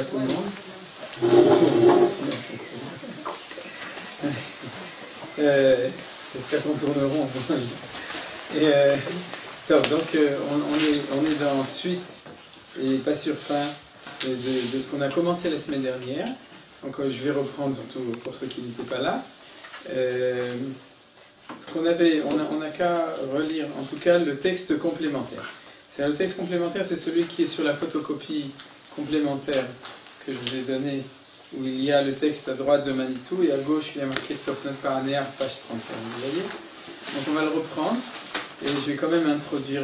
tout le monde. J'espère qu'on tourne rond. Et, donc on est dans suite et pas sur fin de ce qu'on a commencé la semaine dernière. Donc je vais reprendre surtout pour ceux qui n'étaient pas là. Ce qu'on avait, on n'a qu'à relire en tout cas le texte complémentaire. Le texte complémentaire, c'est celui qui est sur la photocopie complémentaire que je vous ai donnée, où il y a le texte à droite de Manitou et à gauche il y a marqué Tsofnot Paranéar, page 31. Vous voyez? Donc on va le reprendre et je vais quand même introduire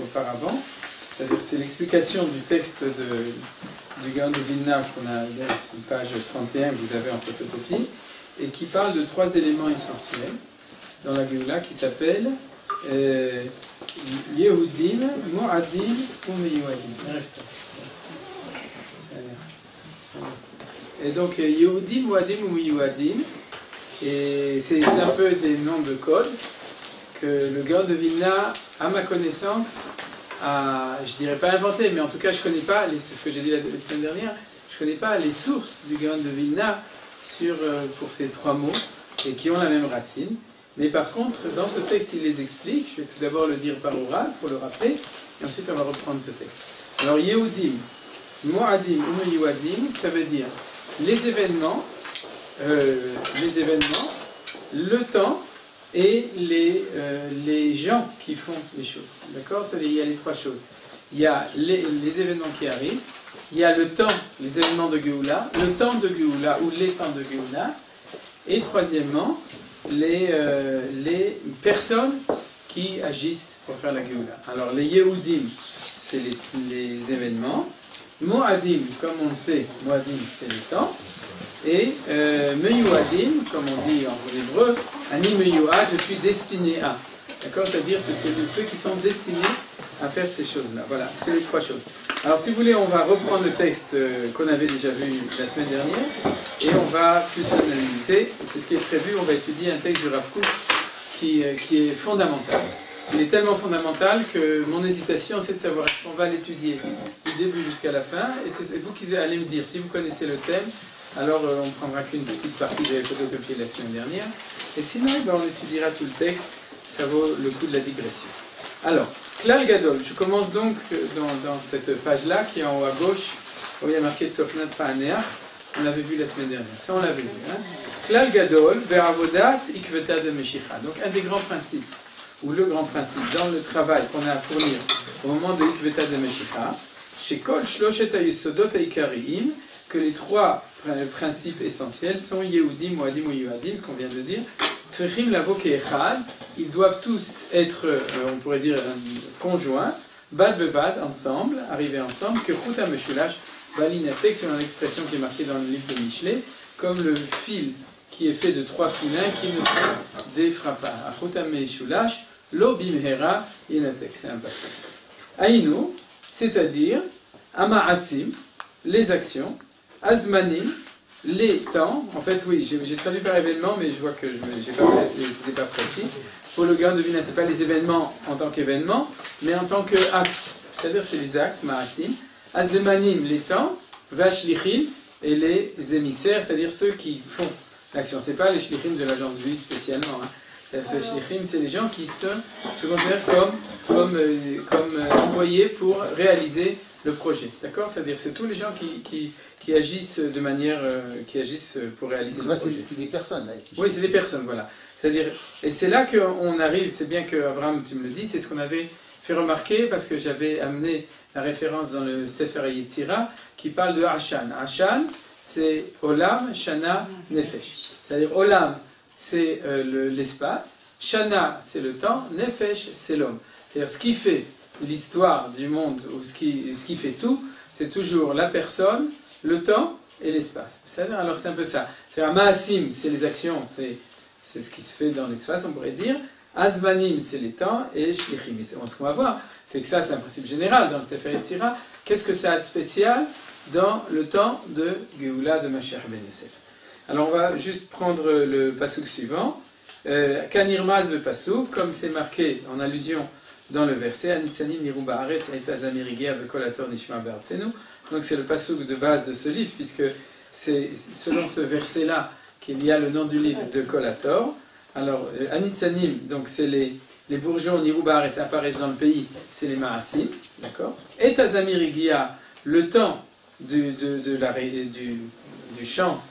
auparavant. C'est-à-dire c'est l'explication du texte du Gaon de Vilna qu'on a, c'est une page 31 que vous avez en photocopie, et qui parle de trois éléments essentiels dans la Géoula qui s'appelle Yehudim, Moadim ou Meyuadim. Et donc Yehudim, Moadim ou Meyuadim, et c'est un peu des noms de code que le Gaon de Vilna, à ma connaissance, je dirais pas inventé, mais en tout cas je connais pas, c'est ce que j'ai dit la semaine dernière, je connais pas les sources du Gaon de Vilna pour ces trois mots, et qui ont la même racine. Mais par contre, dans ce texte, il les explique. Je vais tout d'abord le dire par oral, pour le rappeler, et ensuite on va reprendre ce texte. Alors, Yehudim, Moadim ou Meyuadim, ça veut dire les événements, le temps et les gens qui font les choses. D'accord? C'est-à-dire, il y a les trois choses. Il y a les événements qui arrivent, il y a le temps, les événements de Géoula, le temps de Géoula ou les temps de Géoula, et troisièmement, les personnes qui agissent pour faire la Géoula. Alors les Yehudim, c'est les événements. Moadim, comme on le sait, Moadim c'est le temps. Et Meyuadim, comme on dit en hébreu, Ani Meyuad, je suis destiné à. D'accord? C'est-à-dire c'est ceux qui sont destinés à faire ces choses-là. Voilà, c'est les trois choses. Alors si vous voulez, on va reprendre le texte qu'on avait déjà vu la semaine dernière et on va plus analyser. C'est ce qui est prévu, on va étudier un texte du Rav Kook qui est fondamental. Il est tellement fondamental que mon hésitation c'est de savoir est-ce qu'on va l'étudier du début jusqu'à la fin, et c'est vous qui allez me dire si vous connaissez le thème. Alors on ne prendra qu'une petite partie que j'avais photocopiée la semaine dernière, et sinon on étudiera tout le texte, ça vaut le coup de la digression. Alors, Klal Gadol, je commence donc dans cette page-là qui est en haut à gauche, où il y a marqué Tsofnot Paranéar, on l'avait vu la semaine dernière, ça on l'avait vu. Klal Gadol, Beravodat, Ikveta de Meshicha. Donc un des grands principes, ou le grand principe, dans le travail qu'on a à fournir au moment de Ikveta de Meshicha, chez Kol Shloshet Ayesodot Aikariim, que les trois principes essentiels sont Yehudim, Moadim ou Yehuadim, ce qu'on vient de dire. Tzrichim lavo ke'echad, ils doivent tous être, on pourrait dire, conjoints, bad bevad, ensemble, arriver ensemble, que chuta meshulash, balinatek, selon l'expression qui est marquée dans le livre de Michelet, comme le fil qui est fait de trois filins qui ne font des frappas. Chuta meshulash, lo bimhera, inatek, c'est un passage. Aïnou, c'est-à-dire, ama'asim, les actions, azmanim, les temps, en fait oui, j'ai traduit par événement, mais je vois que c'était pas précis. Pour le Gaon de Vilna, c'est pas les événements en tant qu'événement, mais en tant qu'acte. C'est-à-dire c'est les actes, ma'asim, azmanim, les temps, vashlichim, et les émissaires, c'est-à-dire ceux qui font l'action. C'est pas les shlichim de l'agence juive spécialement. Les shlichim, c'est les gens qui se considèrent comme envoyés pour réaliser le projet. D'accord? C'est-à-dire c'est tous les gens qui agissent de manière, qui agissent pour réaliser le projet. C'est des personnes là ici. Oui, c'est des personnes, voilà. C'est-à-dire, et c'est là qu'on arrive, c'est bien que Abraham, tu me le dis, c'est ce qu'on avait fait remarquer parce que j'avais amené la référence dans le Sefer Yetzira qui parle de Hashan. Hashan, c'est Olam, Shana, Nefesh. C'est-à-dire Olam, c'est l'espace, Shana, c'est le temps, Nefesh, c'est l'homme. C'est-à-dire ce qui fait l'histoire du monde, ou ce qui fait tout, c'est toujours la personne, le temps et l'espace. Alors c'est un peu ça. C'est-à-dire Ma'asim, c'est les actions, c'est ce qui se fait dans l'espace, on pourrait dire. Azmanim, c'est les temps, et Shlichim. Et ce qu'on va voir, c'est que ça, c'est un principe général dans le Sefer Yetzira. Qu'est-ce que ça a de spécial dans le temps de Géoula de Mashiach ben Yosef? Alors on va juste prendre le pasuk suivant. Kanirmaz be pasuk, comme c'est marqué en allusion dans le verset, Anitsanim niru ba'aretz et azamirigia vekol ator nishma be'artzenu, Donc c'est le passouk de base de ce livre, puisque c'est selon ce verset-là qu'il y a le nom du livre de Kolator. Alors, Anitsanim, donc c'est les bourgeons Niroubar et ça apparaissent dans le pays, c'est les Maasim, d'accord. Et Azamir Igia, le temps du chant,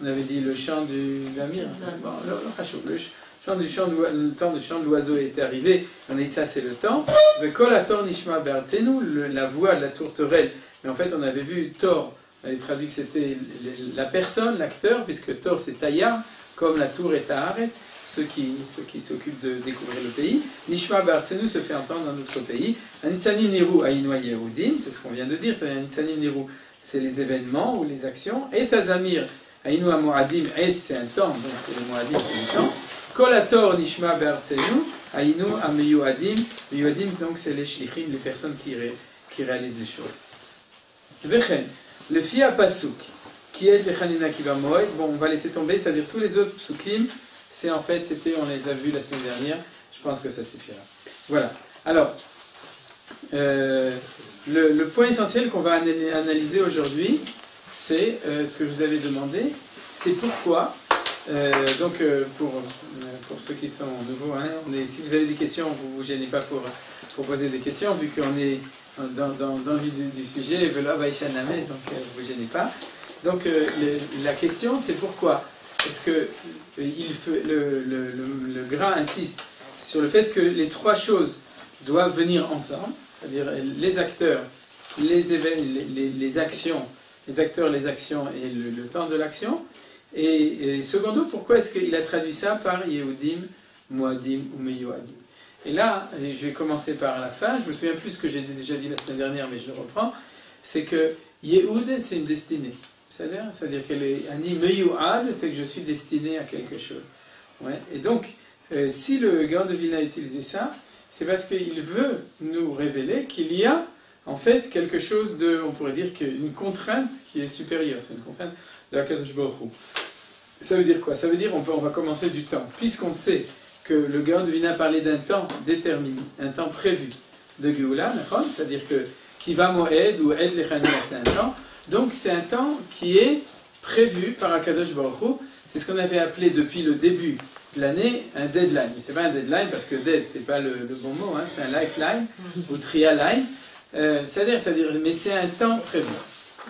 on avait dit le chant du Zamir, bon, le temps du chant de l'oiseau est arrivé, on a dit ça c'est le temps. Le Kolator Nishma Bertzenu, la voix de la tourterelle, mais en fait on avait vu Thor, on avait traduit que c'était la personne, l'acteur, puisque Thor c'est Taya, comme la tour est à Haaretz, ceux qui s'occupent de découvrir le pays. Nishma Bertzenu se fait entendre dans notre pays. Anitsanim Niru Aïnoua Yehudim, c'est ce qu'on vient de dire, c'est Anitsanim Niru, c'est les événements ou les actions. Et Azamir Aïnoua Moadim, et c'est un temps, donc c'est le Moadim, c'est le temps. Kolator Nishma Bertzenu, Aïnou Ameyuadim, Meyuadim, donc c'est les shlichim, les personnes qui réalisent les choses. Vechen, le Fia Pasuk, qui est le Chanina Kiva Moed, bon, on va laisser tomber, c'est-à-dire tous les autres psukim, c'est en fait, on les a vus la semaine dernière, je pense que ça suffira. Voilà. Alors, le point essentiel qu'on va analyser aujourd'hui, c'est ce que je vous avais demandé, c'est pourquoi, pour ceux qui sont nouveaux, hein, si vous avez des questions, vous ne vous gênez pas pour poser des questions, vu qu'on est dans le vif du sujet, donc vous ne vous gênez pas. Donc la question c'est pourquoi est-ce que le Gra insiste sur le fait que les trois choses doivent venir ensemble, c'est-à-dire les acteurs, les actions, les acteurs, les actions et le temps de l'action. Et secondo, pourquoi est-ce qu'il a traduit ça par Yehudim, Moadim ou Meyuadim? Et là, je vais commencer par la fin, je me souviens plus ce que j'ai déjà dit la semaine dernière, mais je le reprends, c'est que Yehud, c'est une destinée. C'est-à-dire qu'elle est Ani Meyuad, c'est que je suis destiné à quelque chose. Ouais. Et donc, si le Gaon de Vilna a utilisé ça, c'est parce qu'il veut nous révéler qu'il y a en fait quelque chose de, on pourrait dire, une contrainte qui est supérieure. C'est une contrainte de la Kadosh Baruch Hu. Ça veut dire quoi? Ça veut dire on va commencer du temps. Puisqu'on sait que le Gaon de Vilna parlait d'un temps déterminé, un temps prévu de Géoula, c'est-à-dire que Kiva Moed ou Ed Lechania, c'est un temps. Donc c'est un temps qui est prévu par Akadosh Baruch Hu. C'est ce qu'on avait appelé depuis le début de l'année un deadline. Mais ce n'est pas un deadline parce que dead, ce n'est pas le bon mot, hein, c'est un lifeline ou trialine. C'est-à-dire, mais c'est un temps prévu.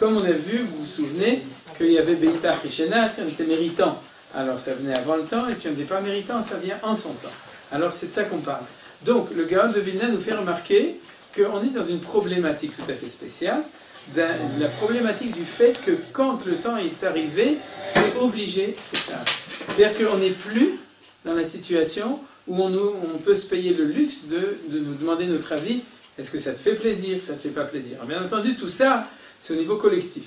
Comme on a vu, vous vous souvenez qu'il y avait Beïta Rishena, si on était méritant, alors ça venait avant le temps, et si on n'était pas méritant, ça vient en son temps. Alors c'est de ça qu'on parle. Donc le Gaon de Vilna nous fait remarquer qu'on est dans une problématique tout à fait spéciale, la problématique du fait que quand le temps est arrivé, c'est obligé que ça arrive. C'est-à-dire qu'on n'est plus dans la situation où on peut se payer le luxe de nous demander notre avis. Est-ce que ça te fait plaisir, ça ne te fait pas plaisir? Alors, bien entendu, tout ça, c'est au niveau collectif.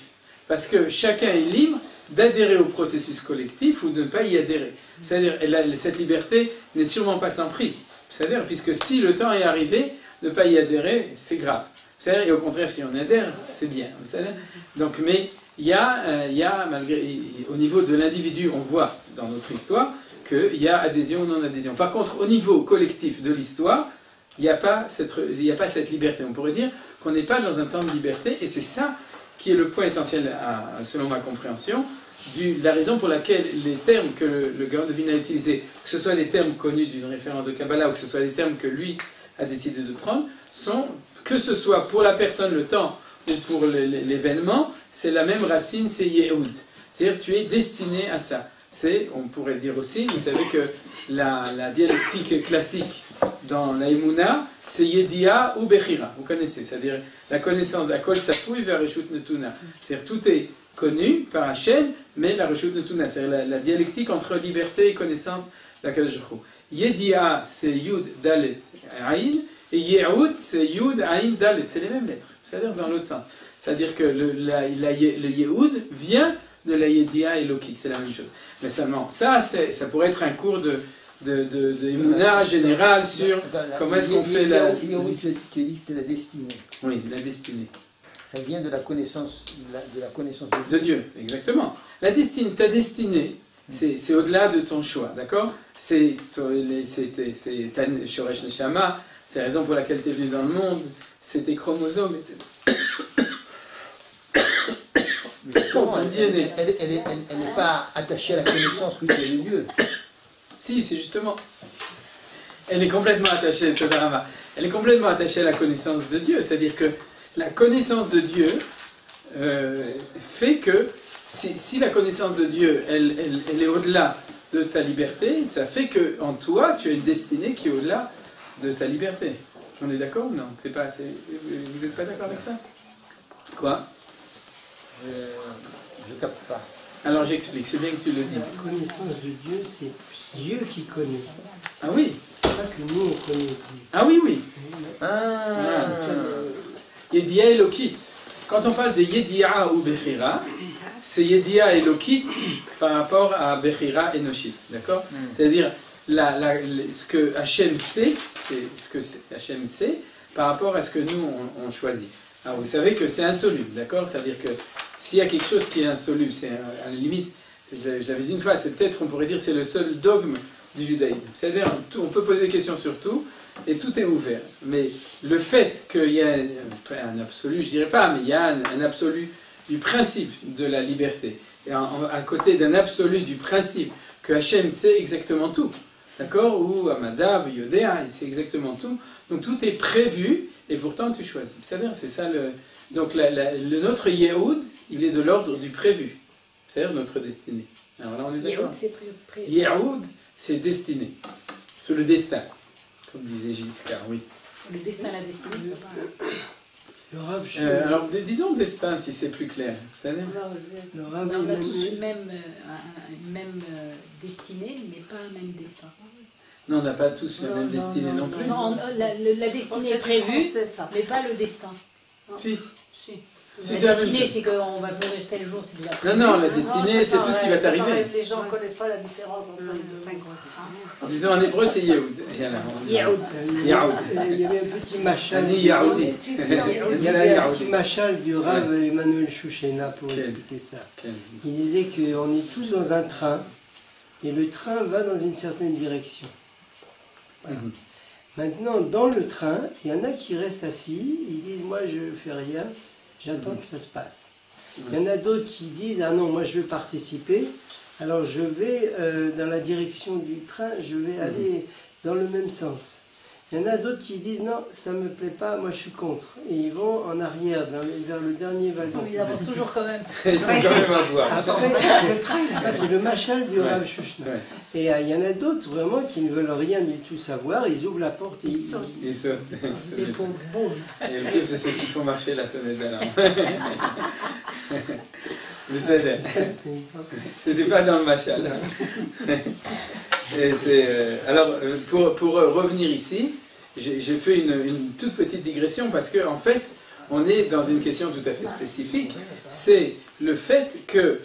Parce que chacun est libre d'adhérer au processus collectif ou de ne pas y adhérer. C'est-à-dire, cette liberté n'est sûrement pas sans prix. C'est-à-dire, puisque si le temps est arrivé, ne pas y adhérer, c'est grave. Et au contraire, si on adhère, c'est bien. Donc, mais il y a malgré, au niveau de l'individu, on voit dans notre histoire qu'il y a adhésion ou non-adhésion. Par contre, au niveau collectif de l'histoire, il n'y a pas cette liberté. On pourrait dire qu'on n'est pas dans un temps de liberté, et c'est ça qui est le point essentiel, selon ma compréhension, la raison pour laquelle les termes que le Gaon de Vilna a utilisés, que ce soit des termes connus d'une référence de Kabbalah ou que ce soit des termes que lui a décidé de prendre, sont, que ce soit pour la personne, le temps, ou pour l'événement, c'est la même racine, c'est Yehud. C'est-à-dire tu es destiné à ça. On pourrait dire aussi, vous savez que la dialectique classique dans la Emouna, c'est Yedia ou Bechira. Vous connaissez, c'est-à-dire la connaissance, la Kol Safoui vers Reshut Netuna. C'est-à-dire tout est connu par Hachem, mais la Reshut Netuna, c'est-à-dire la dialectique entre liberté et connaissance de la Kadosh Baruch Hu. Yedia, c'est Yud, Dalet, Aïn, et Yehud, c'est Yud, Aïn, Dalet. C'est les mêmes lettres, c'est-à-dire dans l'autre sens. C'est-à-dire que le Yehud vient de la Yedia et Lokit, c'est la même chose. Mais seulement, ça pourrait être un cours de Emouna général sur comment est-ce qu'on fait la... Tu as dit que c'était la destinée. Oui, la destinée. Ça vient de la connaissance de Dieu, exactement. La destinée, ta destinée, c'est au-delà de ton choix, d'accord? C'est ta Shoresh Neshama, c'est la raison pour laquelle tu es venu dans le monde, c'est tes chromosomes, etc. ton DNA. Elle n'est pas attachée à la connaissance que tu as de Dieu. Si, c'est justement. Elle est complètement attachée, Todarama. Elle est complètement attachée à la connaissance de Dieu. C'est-à-dire que la connaissance de Dieu fait que si la connaissance de Dieu, elle est au-delà de ta liberté, ça fait que en toi, tu as une destinée qui est au-delà de ta liberté. On est d'accord ou non? C'est pas assez... Vous n'êtes pas d'accord avec ça? Quoi? Je capte pas. Alors j'explique, c'est bien que tu le dises. La connaissance de Dieu, c'est Dieu qui connaît. Ah oui? C'est pas que nous, on connaît Dieu. Ah oui, oui. Ah. Yedia Elokit. Quand on parle de Yedia ou Bechira, c'est Yedia Elokit par rapport à Bechira et Noshit. D'accord? C'est-à-dire ce que Hachem sait, c'est ce que Hachem sait par rapport à ce que nous on choisit. Alors vous savez que c'est insoluble, d'accord? C'est-à-dire que s'il y a quelque chose qui est insoluble, c'est à la limite, je l'avais dit une fois, c'est peut-être, on pourrait dire, c'est le seul dogme du judaïsme. C'est-à-dire, on peut poser des questions sur tout, et tout est ouvert. Mais le fait qu'il y a un absolu, je dirais pas, mais il y a un absolu du principe de la liberté, et à côté d'un absolu du principe que Hachem sait exactement tout, d'accord? Ou Amadav, Yodéa, il sait exactement tout. Donc tout est prévu, et pourtant tu choisis. C'est ça le... Donc notre Yehoud, il est de l'ordre du prévu. C'est-à-dire notre destinée. Alors là on est d'accord. Yehoud, c'est prévu. Yehoud, c'est destiné. C'est le destin, comme disait Giscard, oui. Le destin, la destinée, c'est pas pareil. Le Rav Alors disons destin si c'est plus clair. C'est-à-dire... le Rav On a tous Emmanuel- une même destinée, mais pas un même destin. Non, on n'a pas tous la même destinée non plus. Non, la destinée est prévue, mais pas le destin. Si. Si. Si, La c'est la même destinée, chose. c'est qu'on va mourir tel jour, c'est déjà prévu. Non, la destinée, c'est tout ce qui va t'arriver. Les gens ne connaissent pas la différence entre les deux. Disons en hébreu, c'est Yehoud. Yehoud. Yaoud. Il y avait un petit machal. Ani Yaoudi. Il y avait un petit machal du Rav Emmanuel Chouchena pour expliquer ça. Il disait qu'on est tous dans un train et le train va dans une certaine direction. Maintenant, dans le train, il y en a qui restent assis, ils disent moi je fais rien, j'attends que ça se passe. Il y en a d'autres qui disent ah non, moi je veux participer, alors je vais dans la direction du train, je vais aller dans le même sens. Il y en a d'autres qui disent non, ça me plaît pas, moi je suis contre. Et ils vont en arrière, vers le dernier wagon. Ils avancent toujours quand même. Ils sont quand même à voir. Après, c'est le machal du Rav Shushna. Ouais. Et il y en a d'autres vraiment qui ne veulent rien du tout savoir, ils ouvrent la porte et Ils sautent. Ils sautent. Les pauvres bons. Et le pire, c'est ceux qui font marcher la sonnette d'alarme. C'est Ça, C'était pas dans le machal. Et alors, pour revenir ici, j'ai fait une toute petite digression parce qu'en fait, on est dans une question tout à fait spécifique. C'est le fait que,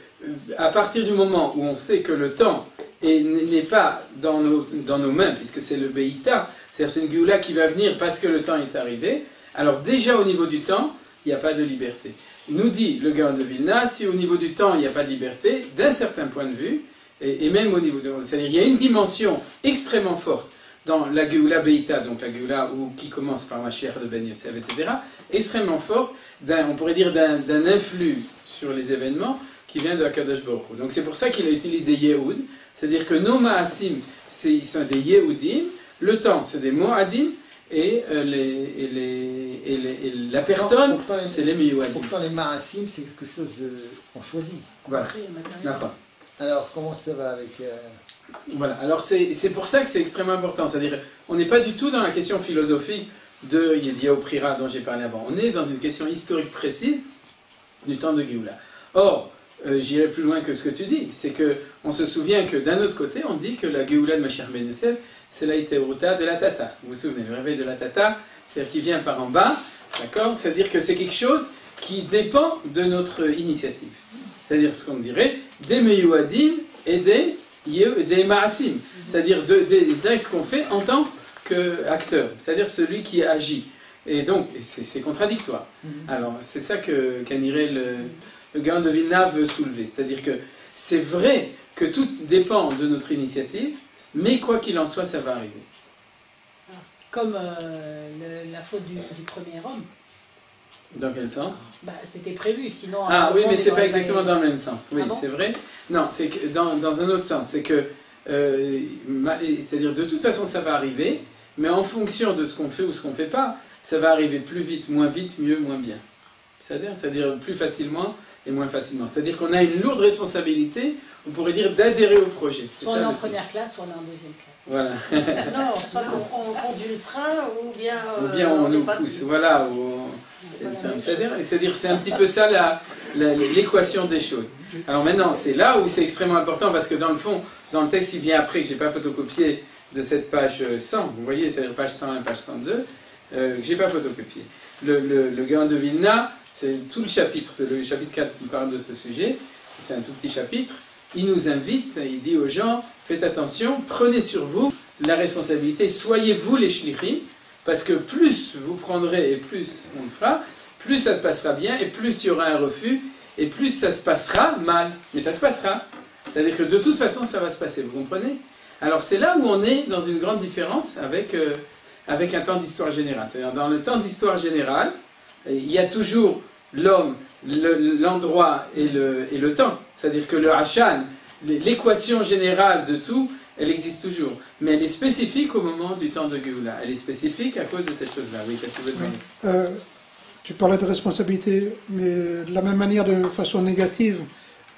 à partir du moment où on sait que le temps n'est pas dans nos mains, puisque c'est le Beïta, c'est-à-dire c'est une Géoula qui va venir parce que le temps est arrivé, alors déjà au niveau du temps, il n'y a pas de liberté. Nous dit le Gaon de Vilna, si au niveau du temps il n'y a pas de liberté, d'un certain point de vue, et même au niveau de... C'est-à-dire il y a une dimension extrêmement forte dans la Géoula Beïta, donc la Géoula qui commence par Mashiach de Ben Yosef, etc., extrêmement forte, on pourrait dire d'un influx sur les événements qui vient de Akadosh Baruch Hu. Donc c'est pour ça qu'il a utilisé Yehoud, c'est-à-dire que nos Ma'asim, ils sont des Yehudim, le temps c'est des Moadim, et la personne, c'est les Miyuadim. Pourtant, les Marasim, c'est quelque chose qu'on choisit. Voilà. D'accord. Alors, comment ça va avec... Voilà, alors c'est pour ça que c'est extrêmement important, c'est-à-dire on n'est pas du tout dans la question philosophique de Yedia ou Prira dont j'ai parlé avant, on est dans une question historique précise du temps de Géoula. Or, j'irai plus loin que ce que tu dis, c'est que on se souvient que d'un autre côté, on dit que la Géoula de Mashiach ben Yosef, c'est la Iteruta de la Tata. Vous vous souvenez, le réveil de la Tata, c'est-à-dire qui vient par en bas, d'accord? C'est-à-dire que c'est quelque chose qui dépend de notre initiative. C'est-à-dire ce qu'on dirait des Meyuadim et des Ma'asim. C'est-à-dire des actes qu'on fait en tant qu'acteur. C'est-à-dire celui qui agit. Et donc, c'est contradictoire. Alors, c'est ça qu'Aniré, le Gaon de Vilna veut soulever. C'est-à-dire que c'est vrai que tout dépend de notre initiative, mais quoi qu'il en soit, ça va arriver. Comme la faute du premier homme. Dans quel sens? Bah, c'était prévu, sinon... Ah oui, mais c'est pas aurait exactement dans le même sens. Oui, Ah bon? c'est vrai. Non, c'est que dans un autre sens. C'est que, c'est-à-dire de toute façon ça va arriver, mais en fonction de ce qu'on fait ou ce qu'on fait pas, ça va arriver plus vite, mieux, moins bien. C'est-à-dire plus facilement et moins facilement. C'est-à-dire qu'on a une lourde responsabilité, on pourrait dire, d'adhérer au projet. Soit on est en première classe, soit on est en deuxième classe. Voilà. Non, soit on conduit le train ou bien on nous passe. pousse. Voilà. C'est-à-dire c'est un petit peu ça l'équation des choses. Alors maintenant, c'est là où c'est extrêmement important parce que dans le fond, dans le texte, il vient après que je n'ai pas photocopié de cette page 100, vous voyez, c'est-à-dire page 101, page 102, que je n'ai pas photocopié. Le Gaon de Vilna, c'est tout le chapitre, c'est le chapitre 4 qui parle de ce sujet, c'est un tout petit chapitre. Il nous invite, il dit aux gens, faites attention, prenez sur vous la responsabilité, soyez vous les shlichim, parce que plus vous prendrez et plus on le fera, plus ça se passera bien et plus il y aura un refus et plus ça se passera mal. Mais ça se passera. C'est-à-dire que de toute façon ça va se passer, vous comprenez? Alors c'est là où on est dans une grande différence avec un temps d'histoire générale. C'est-à-dire dans le temps d'histoire générale, il y a toujours l'homme, l'endroit et le temps. C'est-à-dire que le Hashan, l'équation générale de tout, elle existe toujours. Mais elle est spécifique au moment du temps de Géoula. Elle est spécifique à cause de cette chose-là. Oui, qu'est-ce que vous voulez dire? Tu parlais de responsabilité, mais de la même manière, de façon négative,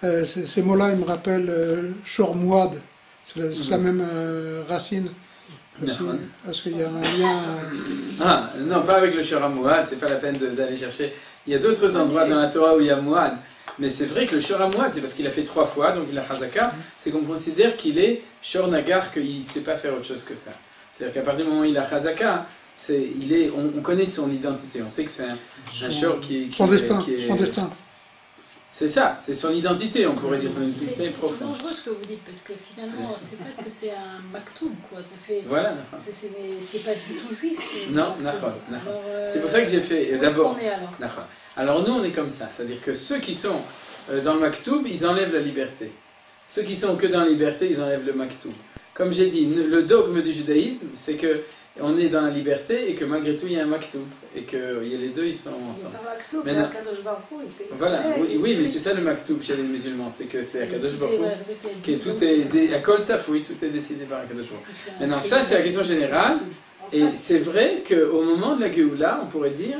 ces mots-là, ils me rappellent Shor Mouad. C'est la même racine. Est-ce qu'il y a un lien Ah, non, pas avec le Shor Mouad, c'est pas la peine d'aller chercher. Il y a d'autres endroits dans la Torah où il y a Mouad. Mais c'est vrai que le Shor Mouad, c'est parce qu'il a fait 3 fois, donc il a Hazaka, c'est qu'on considère qu'il est Shor Nagar, qu'il ne sait pas faire autre chose que ça. C'est-à-dire qu'à partir du moment où il a Hazaka, on connaît son identité, on sait que c'est un Shor son destin. C'est ça, c'est son identité, on pourrait dire, son identité C'est profonde. dangereux ce que vous dites, parce que finalement, c'est presque c'est un maktoub, quoi. Ça fait, voilà, c'est pas du tout juif. Non, c'est pour ça que j'ai fait d'abord. Alors, alors nous, on est comme ça, c'est-à-dire que ceux qui sont dans le maktoub, ils enlèvent la liberté. Ceux qui sont que dans la liberté, ils enlèvent le maktoub. Comme j'ai dit, le dogme du judaïsme, c'est que on est dans la liberté et que malgré tout il y a un maktoub et que les deux ils sont ensemble. Maintenant, voilà, oui, mais c'est ça le maktoub chez les musulmans, c'est que c'est Akadosh Baruch Hu, que tout est à Kol Tzafoui, tout est décidé par Akadosh Baruch Hu. Maintenant ça c'est la question générale et c'est vrai qu'au moment de la Géoula, on pourrait dire,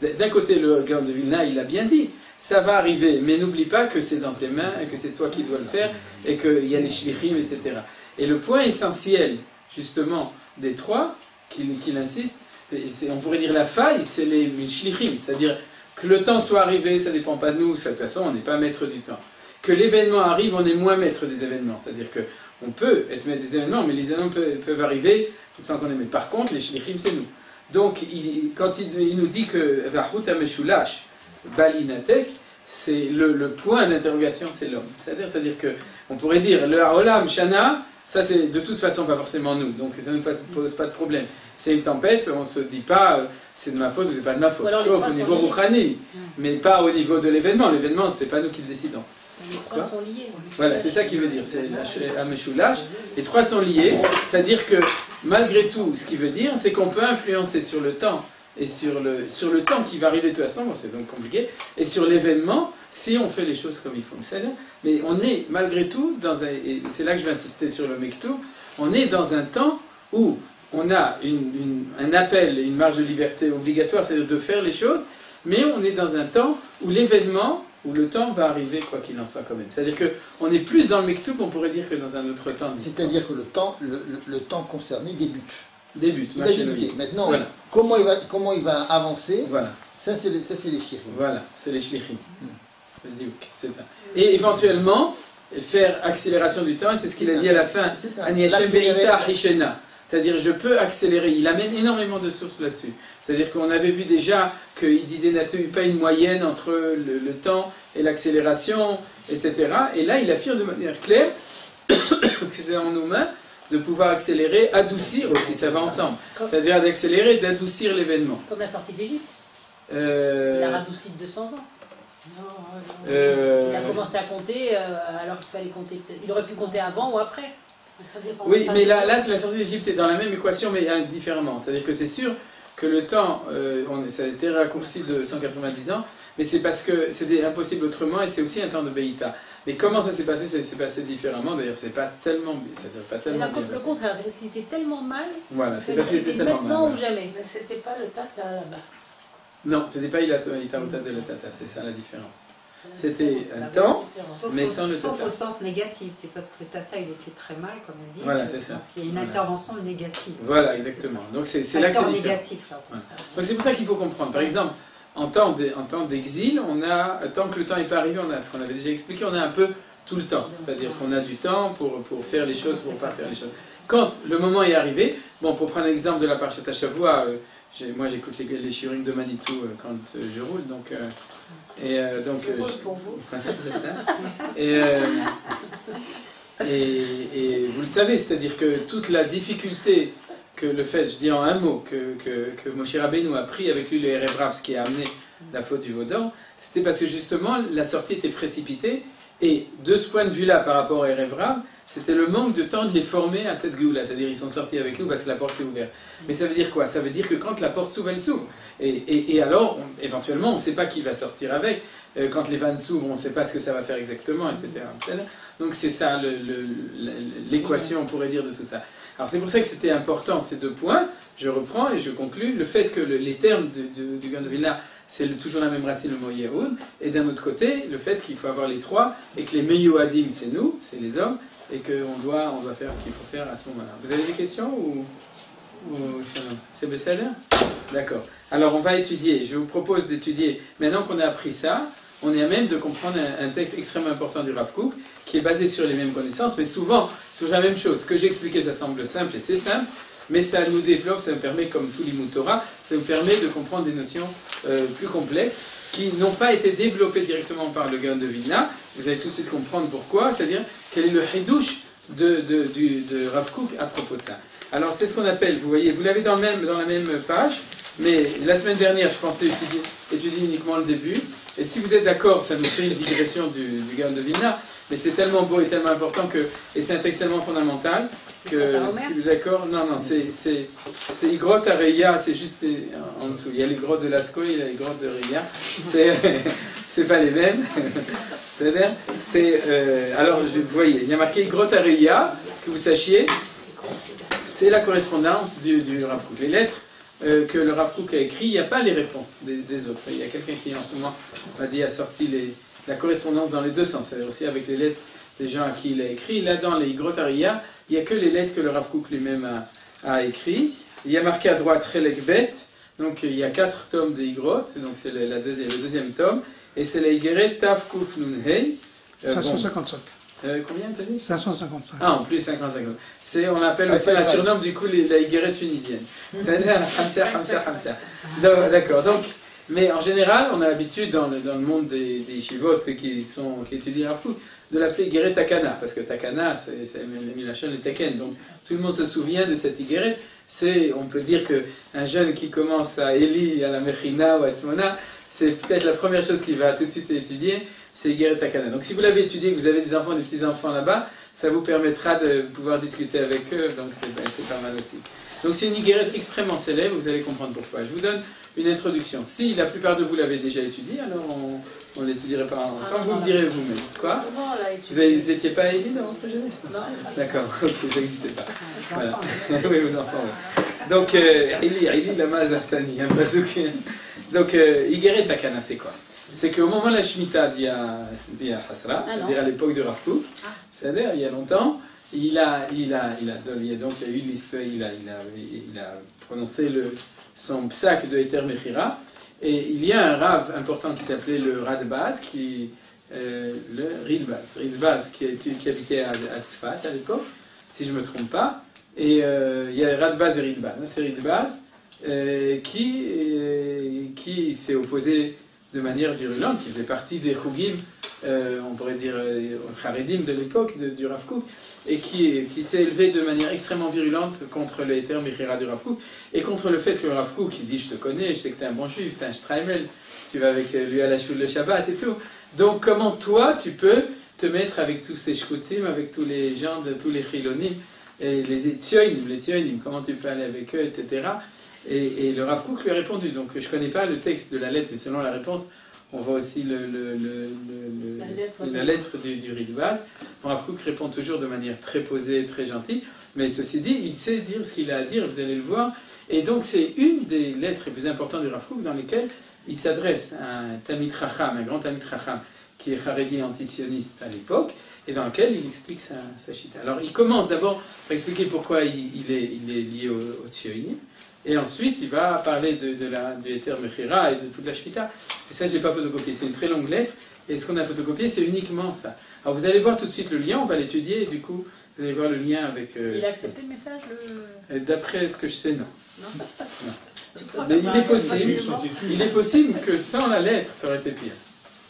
d'un côté le Gaon de Vilna il a bien dit, ça va arriver, mais n'oublie pas que c'est dans tes mains et que c'est toi qui dois le faire et qu'il y a les shlichim, etc. Et le point essentiel justement des trois qu'il insiste, on pourrait dire la faille, c'est les shlichim, c'est-à-dire que le temps soit arrivé, ça ne dépend pas de nous, ça, de toute façon on n'est pas maître du temps. Que l'événement arrive, on est moins maître des événements, c'est-à-dire qu'on peut être maître des événements, mais les événements peuvent arriver sans qu'on est maître. Par contre, les shlichim, c'est nous. Donc, quand il nous dit que Vahut HaMeshulash Balinatek, c'est le point d'interrogation, c'est l'homme. C'est-à-dire qu'on pourrait dire, le Haolam Shana, ça c'est de toute façon pas forcément nous, donc ça ne pose pas de problème. C'est une tempête, on ne se dit pas c'est de ma faute ou c'est pas de ma faute, sauf au niveau Rouhani, mais pas au niveau de l'événement. L'événement, c'est pas nous qui le décidons. Les trois sont liés. Voilà, c'est ça qui veut dire, c'est Hameshulash. Les trois sont liés, c'est-à-dire que malgré tout, ce qui veut dire, c'est qu'on peut influencer sur le temps et sur le temps qui va arriver de toute façon, bon, c'est donc compliqué, et sur l'événement, si on fait les choses comme il faut. Mais on est malgré tout dans et c'est là que je vais insister sur le Mektoub, on est dans un temps où on a un appel, une marge de liberté obligatoire, c'est-à-dire de faire les choses, mais on est dans un temps où l'événement, où le temps va arriver quoi qu'il en soit quand même. C'est-à-dire qu'on est plus dans le Mektoub, on pourrait dire, que dans un autre temps. C'est-à-dire que le temps concerné débute. Il a débuté. Maintenant, voilà. comment il va avancer, voilà. Ça c'est les shlichim. Voilà, c'est les shlichim. C'est ça. Et éventuellement, faire accélération du temps, et c'est ce qu'il a dit à la fin. C'est-à-dire, je peux accélérer. Il amène énormément de sources là-dessus. C'est-à-dire qu'on avait vu déjà qu'il disait n'a-t-il pas une moyenne entre le temps et l'accélération, etc. Et là, il affirme de manière claire que c'est en nos mains de pouvoir accélérer, adoucir aussi, ça va ensemble. C'est-à-dire d'accélérer, d'adoucir l'événement. Comme la sortie d'Égypte. Il a radouci de 200 ans. Il a commencé à compter alors qu'il fallait compter. Il aurait pu compter avant ou après. Oui, mais là la sortie d'Égypte est dans la même équation, mais différemment. C'est-à-dire que c'est sûr que le temps, ça a été raccourci de 190 ans, mais c'est parce que c'était impossible autrement et c'est aussi un temps de Beïta. Mais comment ça s'est passé? Ça s'est passé différemment, d'ailleurs, c'est pas tellement bien. Le contraire, c'est parce qu'il était tellement mal. Voilà, c'est parce qu'il était tellement mal. Maintenant ou jamais. Mais c'était pas le tata là-bas. Non, c'était pas Ita Uta de la Tata, c'est ça la différence. C'était un temps, mais sans le tata. Sauf au sens négatif, c'est parce que le tata il était très mal, comme on dit. Voilà, c'est ça. Il y a une intervention négative. Voilà, exactement. Donc c'est là que c'est différent. Négatif, là. Voilà. Donc c'est pour ça qu'il faut comprendre. Par exemple, en temps d'exil, tant que le temps n'est pas arrivé, on a ce qu'on avait déjà expliqué, on a un peu tout le temps. C'est-à-dire qu'on a du temps pour faire les choses, pour ne pas faire les choses. Quand le moment est arrivé, bon, pour prendre l'exemple de la Parashat Shavua, moi j'écoute les shiurim de Manitou quand je roule, donc... pour vous. C'est ça. Et vous le savez, c'est-à-dire que toute la difficulté que le fait, je dis en un mot, que Moshe Rabbeinu a pris avec lui le Erev Rav, ce qui a amené la faute du Vaudor, c'était parce que justement la sortie était précipitée, et de ce point de vue-là, par rapport à Erev Rav, c'était le manque de temps de les former à cette Géoula, c'est-à-dire ils sont sortis avec nous parce que la porte s'est ouverte. Mais ça veut dire quoi? Ça veut dire que quand la porte s'ouvre, elle s'ouvre. Et alors, éventuellement, on ne sait pas qui va sortir avec. Quand les vannes s'ouvrent, on ne sait pas ce que ça va faire exactement, etc. Donc c'est ça l'équation, on pourrait dire, de tout ça. Alors c'est pour ça que c'était important ces deux points. Je reprends et je conclus. Le fait que les termes du Gaon de Vilna, c'est toujours la même racine, le mot Yehoud. Et d'un autre côté, le fait qu'il faut avoir les trois et que les Meyuadim, c'est nous, c'est les hommes, et qu'on doit faire ce qu'il faut faire à ce moment-là. Vous avez des questions ou c'est Besséler? D'accord. Alors on va étudier. Je vous propose d'étudier, maintenant qu'on a appris ça, on est à même de comprendre un texte extrêmement important du Rav Kook, qui est basé sur les mêmes connaissances, mais souvent sur la même chose. Ce que j'ai expliqué, ça semble simple, et c'est simple, mais ça nous développe, ça nous permet, comme tout l'Imout Torah, ça nous permet de comprendre des notions plus complexes, qui n'ont pas été développées directement par le Gaon de Vilna. Vous allez tout de suite comprendre pourquoi, c'est-à-dire quel est le hidouche de Rav Kook à propos de ça. Alors c'est ce qu'on appelle, vous voyez, vous l'avez dans la même page, mais la semaine dernière, je pensais étudier uniquement le début, et si vous êtes d'accord, ça nous fait une digression du Gaon de Vilna, mais c'est tellement beau et tellement important et c'est un texte tellement fondamental que, si vous êtes d'accord, non, c'est Igrot Areya, c'est juste en dessous. Il y a les grottes de Lascaux et il y a les grottes de Reya. C'est pas les mêmes. Alors, vous voyez, il y a marqué Igrot Areya, que vous sachiez, c'est la correspondance du Rav Kook. Les lettres que le Rav Kook a écrites, il n'y a pas les réponses des autres. Il y a quelqu'un qui, en ce moment, a sorti la correspondance dans les deux sens, c'est-à-dire aussi avec les lettres des gens à qui il a écrit. Là, dans les Igrot Areya, il n'y a que les lettres que le Rav Kook lui-même a écrites. Il y a marqué à droite Chelek Bet, donc il y a 4 tomes des Igrot, donc c'est le deuxième tome, et c'est la Igeret Tav Kuf Nun Hei. 555. Combien t'as dit? 555. Ah, en plus 555. On appelle aussi la surnomme du coup la Igeret tunisienne. C'est-à-dire Hamsa. D'accord, donc... Mais en général, on a l'habitude dans le monde des yeshivot qui étudient Rav Kook de l'appeler Igeret Takana, parce que Takana, c'est Milachon et Taken. Donc tout le monde se souvient de cette Igeret. On peut dire qu'un jeune qui commence à Eli, à la Mechina ou à Tzmona, c'est peut-être la première chose qu'il va tout de suite étudier, c'est Igeret Takana. Donc si vous l'avez étudié, que vous avez des enfants, des petits-enfants là-bas, ça vous permettra de pouvoir discuter avec eux, donc c'est pas mal aussi. Donc c'est une Igeret extrêmement célèbre, vous allez comprendre pourquoi. Je vous donne une introduction. Si la plupart de vous l'avez déjà étudié, alors on ne l'étudierait pas ensemble, vous me direz vous-même. Quoi? Vous n'étiez pas Élie dans votre jeunesse? Non. D'accord, ok, ça n'existait pas. Voilà. Oui, vos enfants, oui. Donc, Élie Lama Zaftani, un bazooka. Donc, Igeret Takana, c'est quoi? C'est qu'au moment de la Shemitah d'Ia Hasra, c'est-à-dire à l'époque de Rav Kook, c'est-à-dire il y a longtemps, il a eu l'histoire, il a prononcé son psak de Eter Mechira, et il y a un Rav important qui s'appelait le Radbaz, le Ridbaz, qui habitait à Tzfat à l'époque, si je ne me trompe pas, et il y a Radbaz et Ridbaz. C'est Ridbaz qui s'est opposé de manière virulente, qui faisait partie des Chougim, on pourrait dire Haredim de l'époque du Rav Kook, et qui s'est élevé de manière extrêmement virulente contre le Eter Mechira du Rav Kook, et contre le fait que le Rav Kook, il dit je te connais, je sais que tu es un bon juif, tu es un Shtraimel, tu vas avec lui à la choule le Shabbat et tout. Donc comment toi tu peux te mettre avec tous ces shkutzim, avec tous les gens, tous les chilonim, et les tzionim, comment tu peux aller avec eux, etc. Et le Rav Kook lui a répondu. Donc je ne connais pas le texte de la lettre, mais selon la réponse, on voit aussi la lettre du Ritbaz. Le Rav Kook répond toujours de manière très posée, très gentille, mais ceci dit, il sait dire ce qu'il a à dire, vous allez le voir. Et donc c'est une des lettres les plus importantes du Rav Kook dans lesquelles il s'adresse à un Talmid Chacham, un grand Talmid Chacham, qui est Haredi antisioniste à l'époque, et dans lequel il explique sa chita. Alors il commence d'abord par expliquer pourquoi il est lié au Tzionim, et ensuite il va parler du Eter Mechira et de toute la Shmita. Et ça, je n'ai pas photocopié, c'est une très longue lettre, et ce qu'on a photocopié, c'est uniquement ça. Alors vous allez voir tout de suite le lien, on va l'étudier, et du coup, vous allez voir le lien avec... il a accepté le message D'après ce que je sais, non. Non. Mais il est possible que sans la lettre, ça aurait été pire.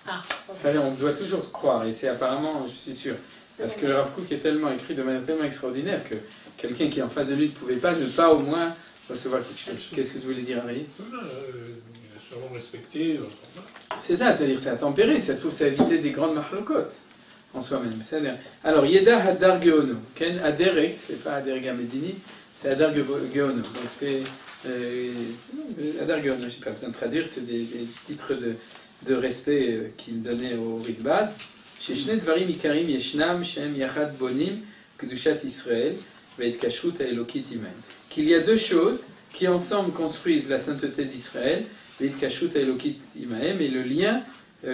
Ah, ça, on doit toujours croire, et c'est apparemment, je suis sûr, parce que le Rav Kook est tellement écrit de manière tellement extraordinaire que quelqu'un qui est en face de lui ne pouvait pas ne pas au moins recevoir quelque chose. Qu'est-ce que tu voulais dire, Harry? Sûrement respecté. C'est ça, c'est-à-dire ça a tempéré, ça se trouve, ça a évité des grandes machlokot en soi-même. Alors, Yeda Hadar Geono, Ken Aderek, c'est pas Aderek Medini, c'est Hadar Geono. Donc c'est Hadar Geono, je n'ai pas besoin de traduire, c'est des titres de respect qu'il donnait au Ritbaz. Sheshne Dvarim Ikarim Yeshnam Shem Yachad Bonim Kedushat Israël Veit Kashrut Elokit Imen. Qu'il y a deux choses qui ensemble construisent la sainteté d'Israël, Veit Kashrut Elokit Imahem, et le lien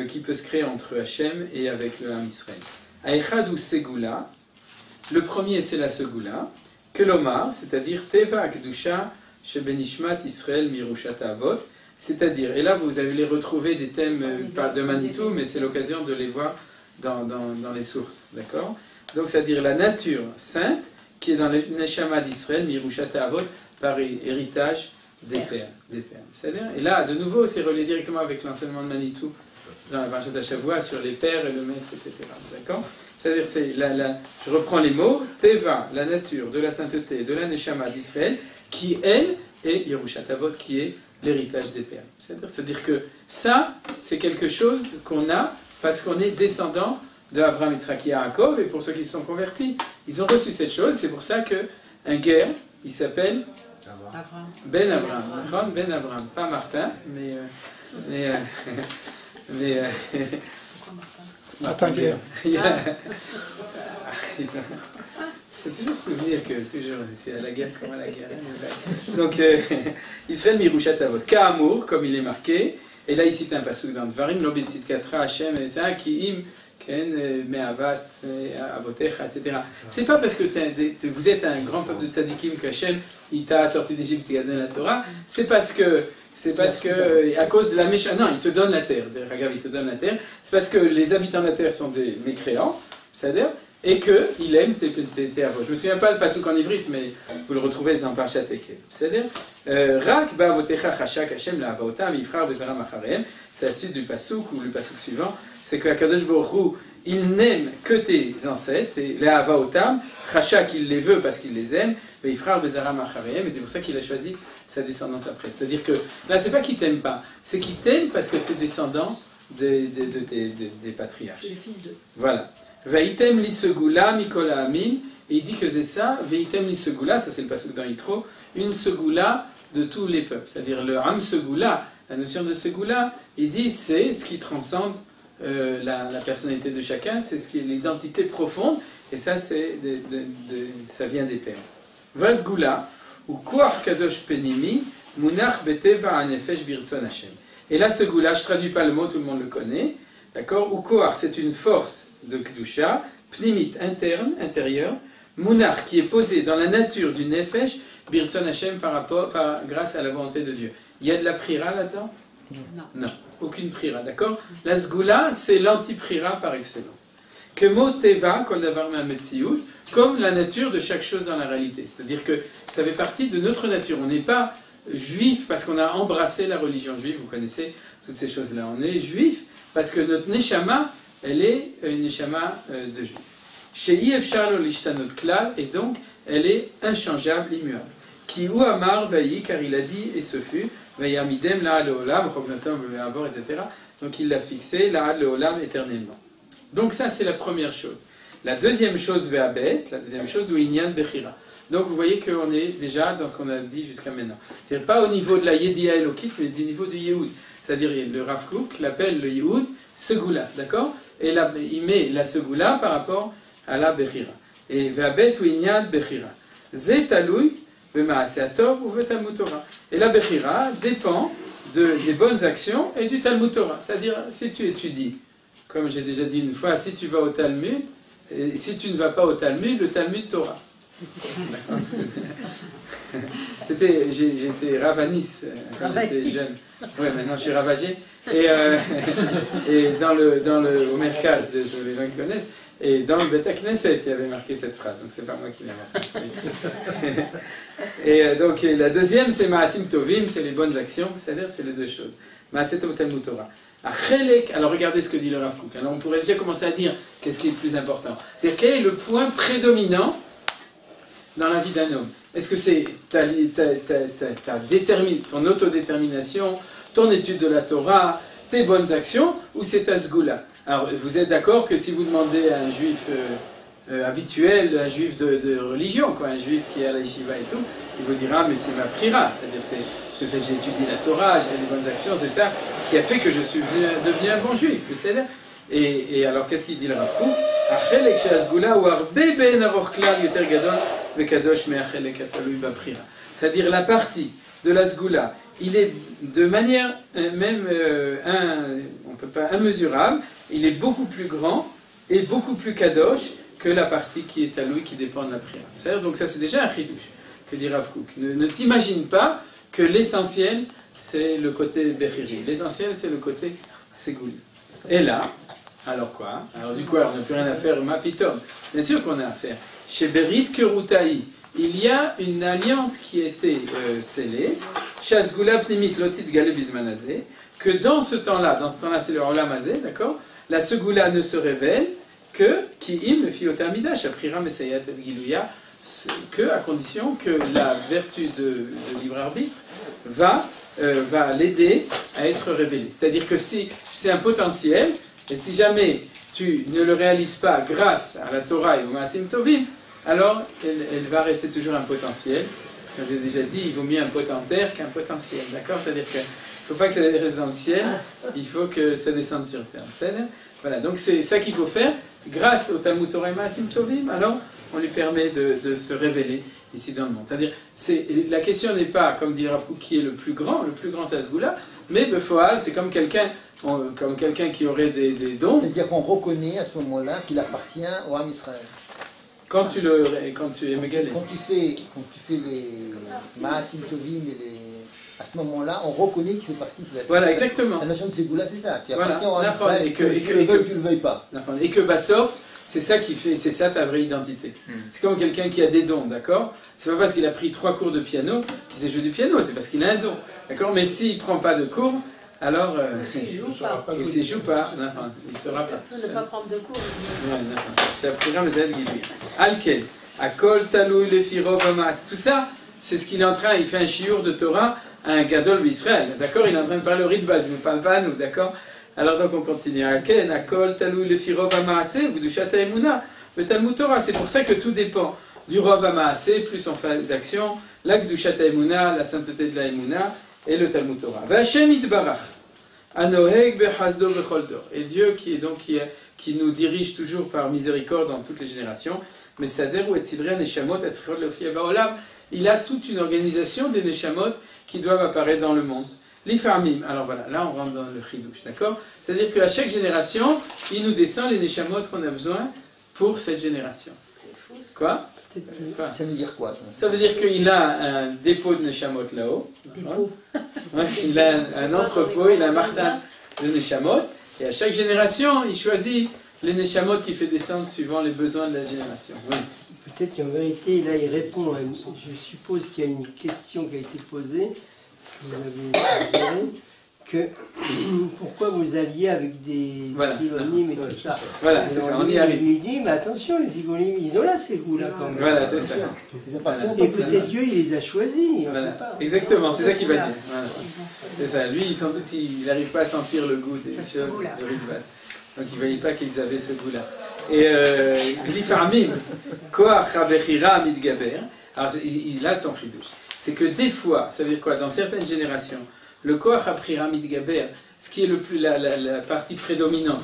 qui peut se créer entre Hachem et avec le Ham Israël. Aechad ou Segula, le premier c'est la Segula, Kelomar, c'est-à-dire Teva Kedusha Shebenishmat Israël Mirushat Avot, c'est-à-dire, et là vous allez les retrouver des thèmes de Manitou, mais c'est l'occasion de les voir dans les sources, d'accord? Donc c'est-à-dire la nature sainte qui est dans le Neshama d'Israël, Mirushat Avot, par héritage des pères. C'est-à-dire, et là, de nouveau, c'est relié directement avec l'enseignement de Manitou dans la Parashat HaShavua sur les pères et le maître, etc. D'accord? C'est-à-dire, je reprends les mots, Teva, la nature de la sainteté, de la Neshama d'Israël, qui, elle, est Yerushat Avot, qui est l'héritage des pères. C'est-à-dire que ça, c'est quelque chose qu'on a parce qu'on est descendant de Avraham, Yitzhak et Yaakov, et pour ceux qui se sont convertis, ils ont reçu cette chose. C'est pour ça qu'un guerre, il s'appelle Ben Abraham. Ben Abraham, pas Martin, mais Martin Guerre. Il faut toujours se souvenir que c'est à la guerre comme à la guerre. Donc, Israël Mirushat Avot. Ka'amur, comme il est marqué, et là il cite un pasuk dans Dvarim, Lo Betzidkatra Hashem, etc., qui im, ken, me'avat, avotecha, etc. C'est pas parce que vous êtes un grand peuple de tzadikim que Hashem, il t'a sorti d'Égypte et donné la Torah, c'est parce que, à cause de la méchanceté, non, il te donne la terre, regarde, il te donne la terre, c'est parce que les habitants de la terre sont des mécréants, c'est-à-dire, et qu'il aime tes avos. Je ne me souviens pas le pasuk en ivrite, mais vous le retrouvez dans Parashat Ekev. C'est-à-dire, Rak ba'avotecha chashak Hashem la'avotam yifrar bezaram acharem. C'est la suite du pasuk, ou le pasuk suivant, c'est que Akadosh Baruch Hu, il n'aime que tes ancêtres, et la'avotam, chashak, il les veut parce qu'il les aime, mais yifrar bezaram acharem, et c'est pour ça qu'il a choisi sa descendance après. C'est-à-dire que, là, c'est pas qu'il t'aime pas, c'est qu'il t'aime parce que tu es descendant des patriarches. Les fils de... Voilà. Veitem li segula mikola amin, et il dit que c'est ça, Veitem li segula, ça c'est le pasuk dans Yitro, une segula de tous les peuples. C'est-à-dire le Ham segula, la notion de segula, il dit c'est ce qui transcende la personnalité de chacun, c'est ce qui est l'identité profonde, et ça ça vient des pères. Vasgula, ou koach kadosh penimi, munach beteva anefesh birtzon Hashem. Et là, segula, je ne traduis pas le mot, tout le monde le connaît, d'accord? Ou koach, c'est une force de Kedusha, Pnimit, interne, intérieur, Munach, qui est posé dans la nature du Nefesh, Birtzon Hashem, grâce à la volonté de Dieu. Il y a de la prira là-dedans? Non, aucune prira, d'accord? La Sgula, c'est l'anti-prira par excellence. Kemo Teva, Kol Davar Me'ametziut, comme la nature de chaque chose dans la réalité. C'est-à-dire que ça fait partie de notre nature. On n'est pas juif parce qu'on a embrassé la religion juive, vous connaissez toutes ces choses-là. On est juif parce que notre Neshama, elle est une neshama de juif. Chez Yefshar l'ishtanot klal, et donc elle est inchangeable, immuable. Qui ou amar vayi, car il a dit, et ce fut, vayamidem la leolam, etc. Donc il l'a fixé, la leolam éternellement. Donc ça c'est la première chose. La deuxième chose, Ve'abet, la deuxième chose, ou Inyan Bechira. Donc vous voyez qu'on est déjà dans ce qu'on a dit jusqu'à maintenant. C'est-à-dire pas au niveau de la Yediya Elokit, mais du niveau du Yehoud. C'est-à-dire le Rav Kook l'appelle le Yehoud Segula, d'accord? Et là, il met la Segula par rapport à la Bechira. Et Ve'abet ou Inyan Bechira. Zetalouy, Bema'aseh Atov ou Ve'Talmud Torah. Et la Bechira dépend des bonnes actions et du Talmud Torah. C'est-à-dire, si tu étudies, comme j'ai déjà dit une fois, si tu vas au Talmud, et si tu ne vas pas au Talmud, le Talmud Torah. J'étais Ravanis quand j'étais jeune. Ouais, maintenant je suis ravagé. Et au Merkaz, les gens qui connaissent, et dans le Beta Knesset, il y avait marqué cette phrase, donc c'est pas moi qui l'ai marqué. Et donc la deuxième, c'est Ma'asim Tovim, c'est les bonnes actions, c'est-à-dire c'est les deux choses. Ma'aseh Tov Talmud Torah. Alors regardez ce que dit le Rav Kook. Alors on pourrait déjà commencer à dire qu'est-ce qui est le plus important. C'est-à-dire quel est le point prédominant dans la vie d'un homme. Est-ce que c'est ton autodétermination, ton étude de la Torah, tes bonnes actions, ou c'est ta sgoula? Alors vous êtes d'accord que si vous demandez à un juif habituel, un juif de religion, quoi, un juif qui est à la yeshiva et tout, il vous dira mais c'est ma prira, c'est-à-dire c'est fait j'ai étudié la Torah, j'ai fait des bonnes actions, c'est ça qui a fait que je suis devenu un bon juif, c'est ça. Et alors qu'est-ce qu'il dit le Rav Kook? C'est-à-dire la partie de la sgoula, il est de manière même on peut pas immesurable, il est beaucoup plus grand et beaucoup plus kadosh que la partie qui est à lui, qui dépend de la prière. C'est-à-dire, donc ça c'est déjà un chidouche que dit Rav Kook. Ne t'imagine pas que l'essentiel c'est le côté bechiri, l'essentiel c'est le côté ségouli. Et là, alors quoi? Alors du coup, on n'a plus rien à faire, Mapitom. Bien sûr qu'on a à faire. Chez Berit Kerutaï, il y a une alliance qui a été scellée, Shasgula Pnimit Lotit Gale Bizmanazé, que dans ce temps-là c'est le Olam Hazé, d'accord? La Segula ne se révèle que, Ki'im le Fiotamida, Shaprira Mesayat et Gilouya, que à condition que la vertu de libre arbitre va l'aider à être révélée. C'est-à-dire que si c'est un potentiel, et si jamais tu ne le réalises pas grâce à la Torah et au Ma'asim Tovim, alors elle va rester toujours un potentiel. Comme j'ai déjà dit, il vaut mieux un potentaire qu'un potentiel. D'accord? C'est-à-dire qu'il ne faut pas que ça reste dans le ciel, il faut que ça descende sur terre. Voilà, donc c'est ça qu'il faut faire. Grâce au Talmud Torah et Ma'asim Tovim, alors on lui permet de se révéler ici dans le monde. C'est-à-dire, la question n'est pas, comme dit Rav Kook, qui est le plus grand c'est la Sgoula, mais Befoal, c'est comme quelqu'un qui aurait des dons. C'est-à-dire qu'on reconnaît à ce moment-là qu'il appartient au Ham Israël. Quand tu es mégalé. Quand tu fais les Ma'asim Tovim à ce moment-là, on reconnaît qu'il fait partie. Voilà, exactement. La notion de Ségoula, c'est ça. Tu appartiens au Ham Israël, et que tu le veuilles pas. Et que Bassof, c'est ça qui fait, c'est ça ta vraie identité. C'est comme quelqu'un qui a des dons, d'accord? C'est pas parce qu'il a pris 3 cours de piano qu'il sait jouer du piano, c'est parce qu'il a un don, d'accord? Mais s'il prend pas de cours, alors s'il joue pas, il ne joue pas, il ne saura pas. Ne pas prendre de cours. C'est un programme des aides guidées. Alkel, Akol, Talou, Lefiro, Vamas, tout ça, c'est ce qu'il est en train, il fait un chiour de Torah à un gadol d'Israël, d'accord? Il est en train de parler au Ritbaz, il ne parle pas à nous, d'accord? Alors donc on continue. Aken, Akol, Talou, Lefiro, Vamas, Vudushat Emuna, le Talmud Torah, c'est pour ça que tout dépend du Rov Amaasé, plus on fait d'action, la Gdushat Emuna, la sainteté de la Emuna, et le Talmud Torah. V'Hashem Yitbarach, Anoheg Bechazdo Becholdor. Et Dieu qui nous dirige toujours par miséricorde dans toutes les générations. Mais Sader ou Etzidria Neshamot Etzchot Lofia Baolam, il a toute une organisation des Neshamot qui doivent apparaître dans le monde. L'Ifamim, alors voilà, là on rentre dans le Chidouche, d'accord? C'est-à-dire qu'à chaque génération, il nous descend les Neshamot qu'on a besoin pour cette génération. C'est fou. Quoi? Ça veut dire quoi? Ça veut dire qu'il a un dépôt de Neshamot là-haut. Dépôt. Ouais, il a un entrepôt, il a un marsan de Neshamot. Et à chaque génération, il choisit les Neshamot qu'il fait descendre suivant les besoins de la génération. Oui. Peut-être qu'en vérité, là, il répond à je suppose qu'il y a une question qui a été posée, que vous avez suggérée, que pourquoi vous alliez avec des Zigonim et tout ça. Voilà, c'est ça, on y arrive. Il lui dit, mais attention, les Zigonim, ils ont là ces goûts-là quand même. Voilà, c'est ça. Et peut-être Dieu, il les a choisis, on ne sait pas. Exactement, c'est ça qu'il va dire. Voilà. C'est ça, lui, sans doute, il n'arrive pas à sentir le goût des choses, le Ritbaz. Donc il ne voyait pas qu'ils avaient ce goût-là. Et l'ifamim, koach habechira mitgaber. Alors il a son chidouche. C'est que des fois, ça veut dire quoi? Dans certaines générations, le koach habechira mitgaber, ce qui est le plus, la partie prédominante,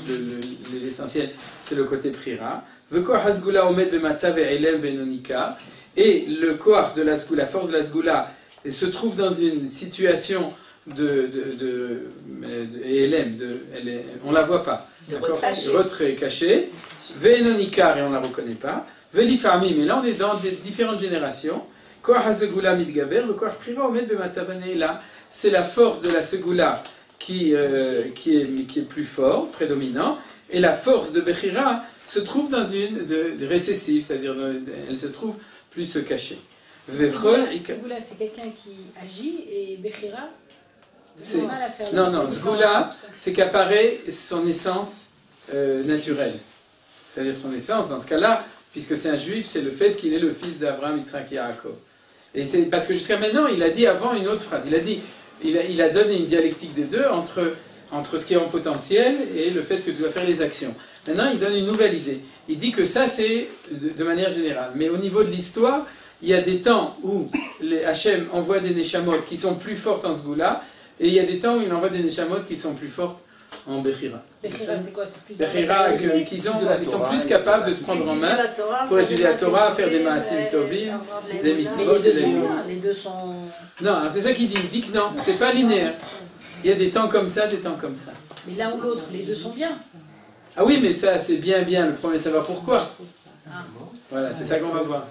l'essentiel, c'est le côté prira. Le koach hasgula omed bematsav ve'elem ve'nonika. Et le koach de la sgula, la force de la sgula, se trouve dans une situation on la voit pas. De retrait caché. Ve'nonikar, et on la reconnaît pas. Ve'lifamim, mais là on est dans des différentes générations. Koach hasgula mitgaber, le koach prira omed bematsav ve'elem. C'est la force de la segula qui est plus fort, prédominant, et la force de Bechira se trouve dans une de récessive, c'est-à-dire elle se trouve plus cachée. Segula, c'est quelqu'un qui agit, et Bechira, c'est mal à faire. Non, Sgula, c'est qu'apparaît son essence naturelle. C'est-à-dire son essence, dans ce cas-là, puisque c'est un juif, c'est le fait qu'il est le fils d'Abraham, Yitzhak et Yaakov. Et c'est parce que jusqu'à maintenant, il a dit avant une autre phrase. Il a donné une dialectique des deux entre ce qui est en potentiel et le fait que tu dois faire les actions. Maintenant, il donne une nouvelle idée. Il dit que ça, c'est de manière générale. Mais au niveau de l'histoire, il y a des temps où les Hachem envoient des Neshamot qui sont plus fortes en Sgula, et il y a des temps où il envoie des Neshamot qui sont plus fortes en Bechira. Bechira, c'est quoi? C'est plus Bechira, ils sont plus capables de se prendre en main pour étudier la Torah, faire des Maasim Tovim, des mitzvot. Les deux sont... Non, c'est ça qu'il dit. Il dit que non, c'est pas linéaire. Il y a des temps comme ça, des temps comme ça. Mais l'un ou l'autre, les deux sont bien. Ah oui, mais ça, c'est bien. Le problème, c'est savoir pourquoi. Voilà, c'est ça qu'on va voir.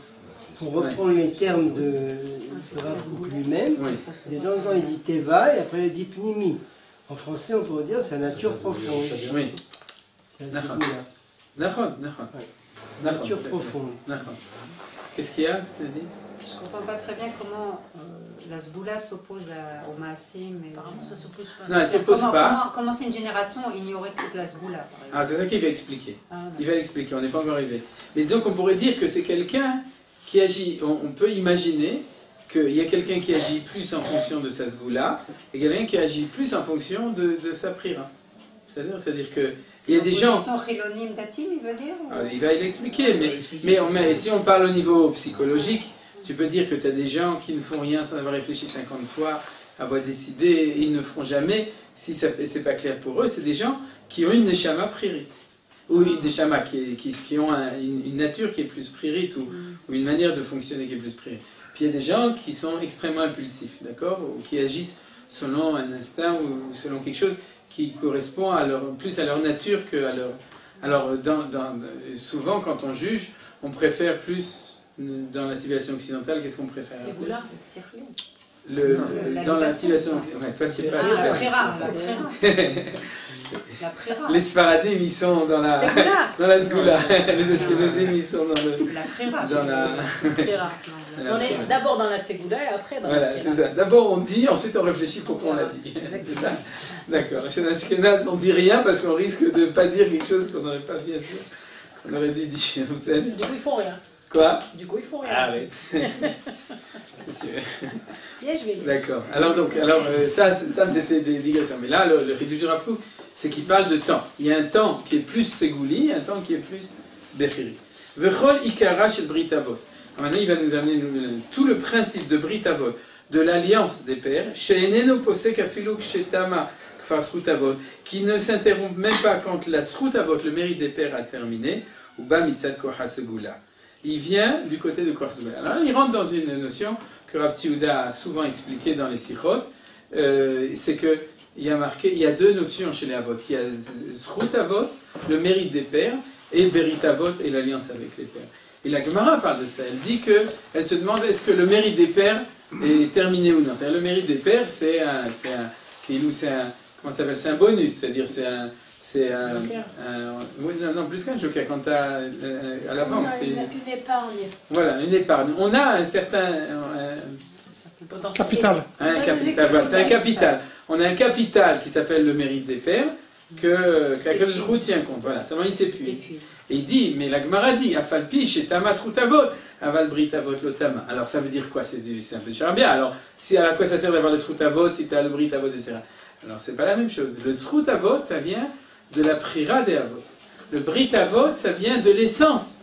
Pour reprendre les termes de Rav Kook lui-même, dedans il dit Teva et après il dit Pnimi. En français, on pourrait dire c'est la nature profonde. Oui. C'est la segula. Nature profonde. Qu'est-ce qu'il y a, tu as dit? Je ne comprends pas très bien comment la Sgoula s'oppose au Maasim. Apparemment, ça ne s'oppose pas. Non, elle ne s'oppose pas. Comment c'est une génération où il n'y aurait que de la Sgoula, par exemple? Ah, c'est ça qu'il va expliquer. Il va l'expliquer, on n'est pas encore arrivé. Mais disons qu'on pourrait dire que c'est quelqu'un qui agit. On peut imaginer qu'il y a quelqu'un qui agit plus en fonction de sa Sgoula et quelqu'un qui agit plus en fonction de sa Prira. C'est-à-dire que il y a des gens. Chilonim datim, il veut dire Il va l'expliquer, mais si on parle au niveau psychologique, tu peux dire que tu as des gens qui ne font rien sans avoir réfléchi 50 fois, avoir décidé, et ils ne feront jamais, si c'est pas clair pour eux, c'est des gens qui ont une neshama pririte, ou une neshama qui ont une nature qui est plus pririte, ou une manière de fonctionner qui est plus pririte. Puis il y a des gens qui sont extrêmement impulsifs, d'accord, ou qui agissent selon un instinct, ou selon quelque chose qui correspond plus à leur nature qu'à leur... Alors, souvent, quand on juge, on préfère plus... Dans la civilisation occidentale, qu'est-ce qu'on préfère? Dans la civilisation occidentale. Ouais, toi, tu pas la Prira. Les Sfaradim, ils sont dans la Sgoula. Les Ashkenazim, ils sont dans la Prira. On est d'abord dans la Segula et après dans la Prira. Voilà, c'est ça. D'abord on dit, ensuite on réfléchit pourquoi on l'a dit. C'est ça? D'accord. Chez l'Ashkenaz, on dit rien parce qu'on risque de ne pas dire quelque chose qu'on n'aurait pas bien sûr, qu'on aurait dû dire. Du coup, ils font rien. Quoi? Du coup, ils font rien. Arrête. Piège, d'accord. Alors, ça c'était des digressions. Mais là, le Ridouj du Rav Kook, c'est qu'il parle de temps. Il y a un temps qui est plus Ségouli, un temps qui est plus Bechiri. Vechol Ikara shel Brit Avot. Maintenant, il va nous amener tout le principe de Brit Avot, de l'alliance des pères, She'eneno posek afiluk shetama kfar Srut Avot, qui ne s'interrompt même pas quand la Srut Avot, le mérite des pères, a terminé, ou ba mitzad koha segula. Il vient du côté de koha segula. Alors, il rentre dans une notion que Rav Tzouda a souvent expliquée dans les Sichot, c'est que il y a deux notions chez les Avot. Il y a Srut Avot, le mérite des pères, et Berit Avot, et l'alliance avec les pères. Et la Gemara parle de ça. Elle dit qu'elle se demande est-ce que le mérite des pères est terminé ou non. C'est-à-dire, le mérite des pères, c'est un bonus. C'est-à-dire, non, plus qu'un joker. Quand tu as à la banque, c'est une épargne. Voilà, une épargne. On a un certain capital. C'est un capital. On a un capital qui s'appelle le mérite des pères qu'Akadosh Baruch Hu tient compte. Voilà, seulement il s'épuise. Et il dit, mais la Gemara dit, Afalpi, chez Tamas Routavot, Aval Brit Avot Lotama. Alors ça veut dire quoi? C'est un peu de charabia. Alors, à quoi ça sert d'avoir le Sroutavot si tu as le Brit Avot, etc. Alors c'est pas la même chose. Le Sroutavot, ça vient de la Prira des Avot. le Brit Avot, ça vient de l'essence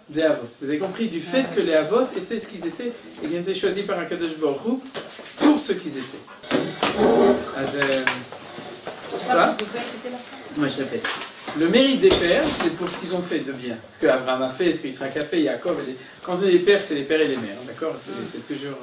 des Avot. Vous avez compris du fait que les Avot étaient ce qu'ils étaient et qu'ils étaient choisis par Akadosh Baruch Hu pour ce qu'ils étaient. Moi je répète. Le mérite des pères, c'est pour ce qu'ils ont fait de bien. Ce qu'Abraham a fait, ce qu'Israël a fait, Yaakov. Quand on dit les pères, c'est les pères et les mères, d'accord? C'est toujours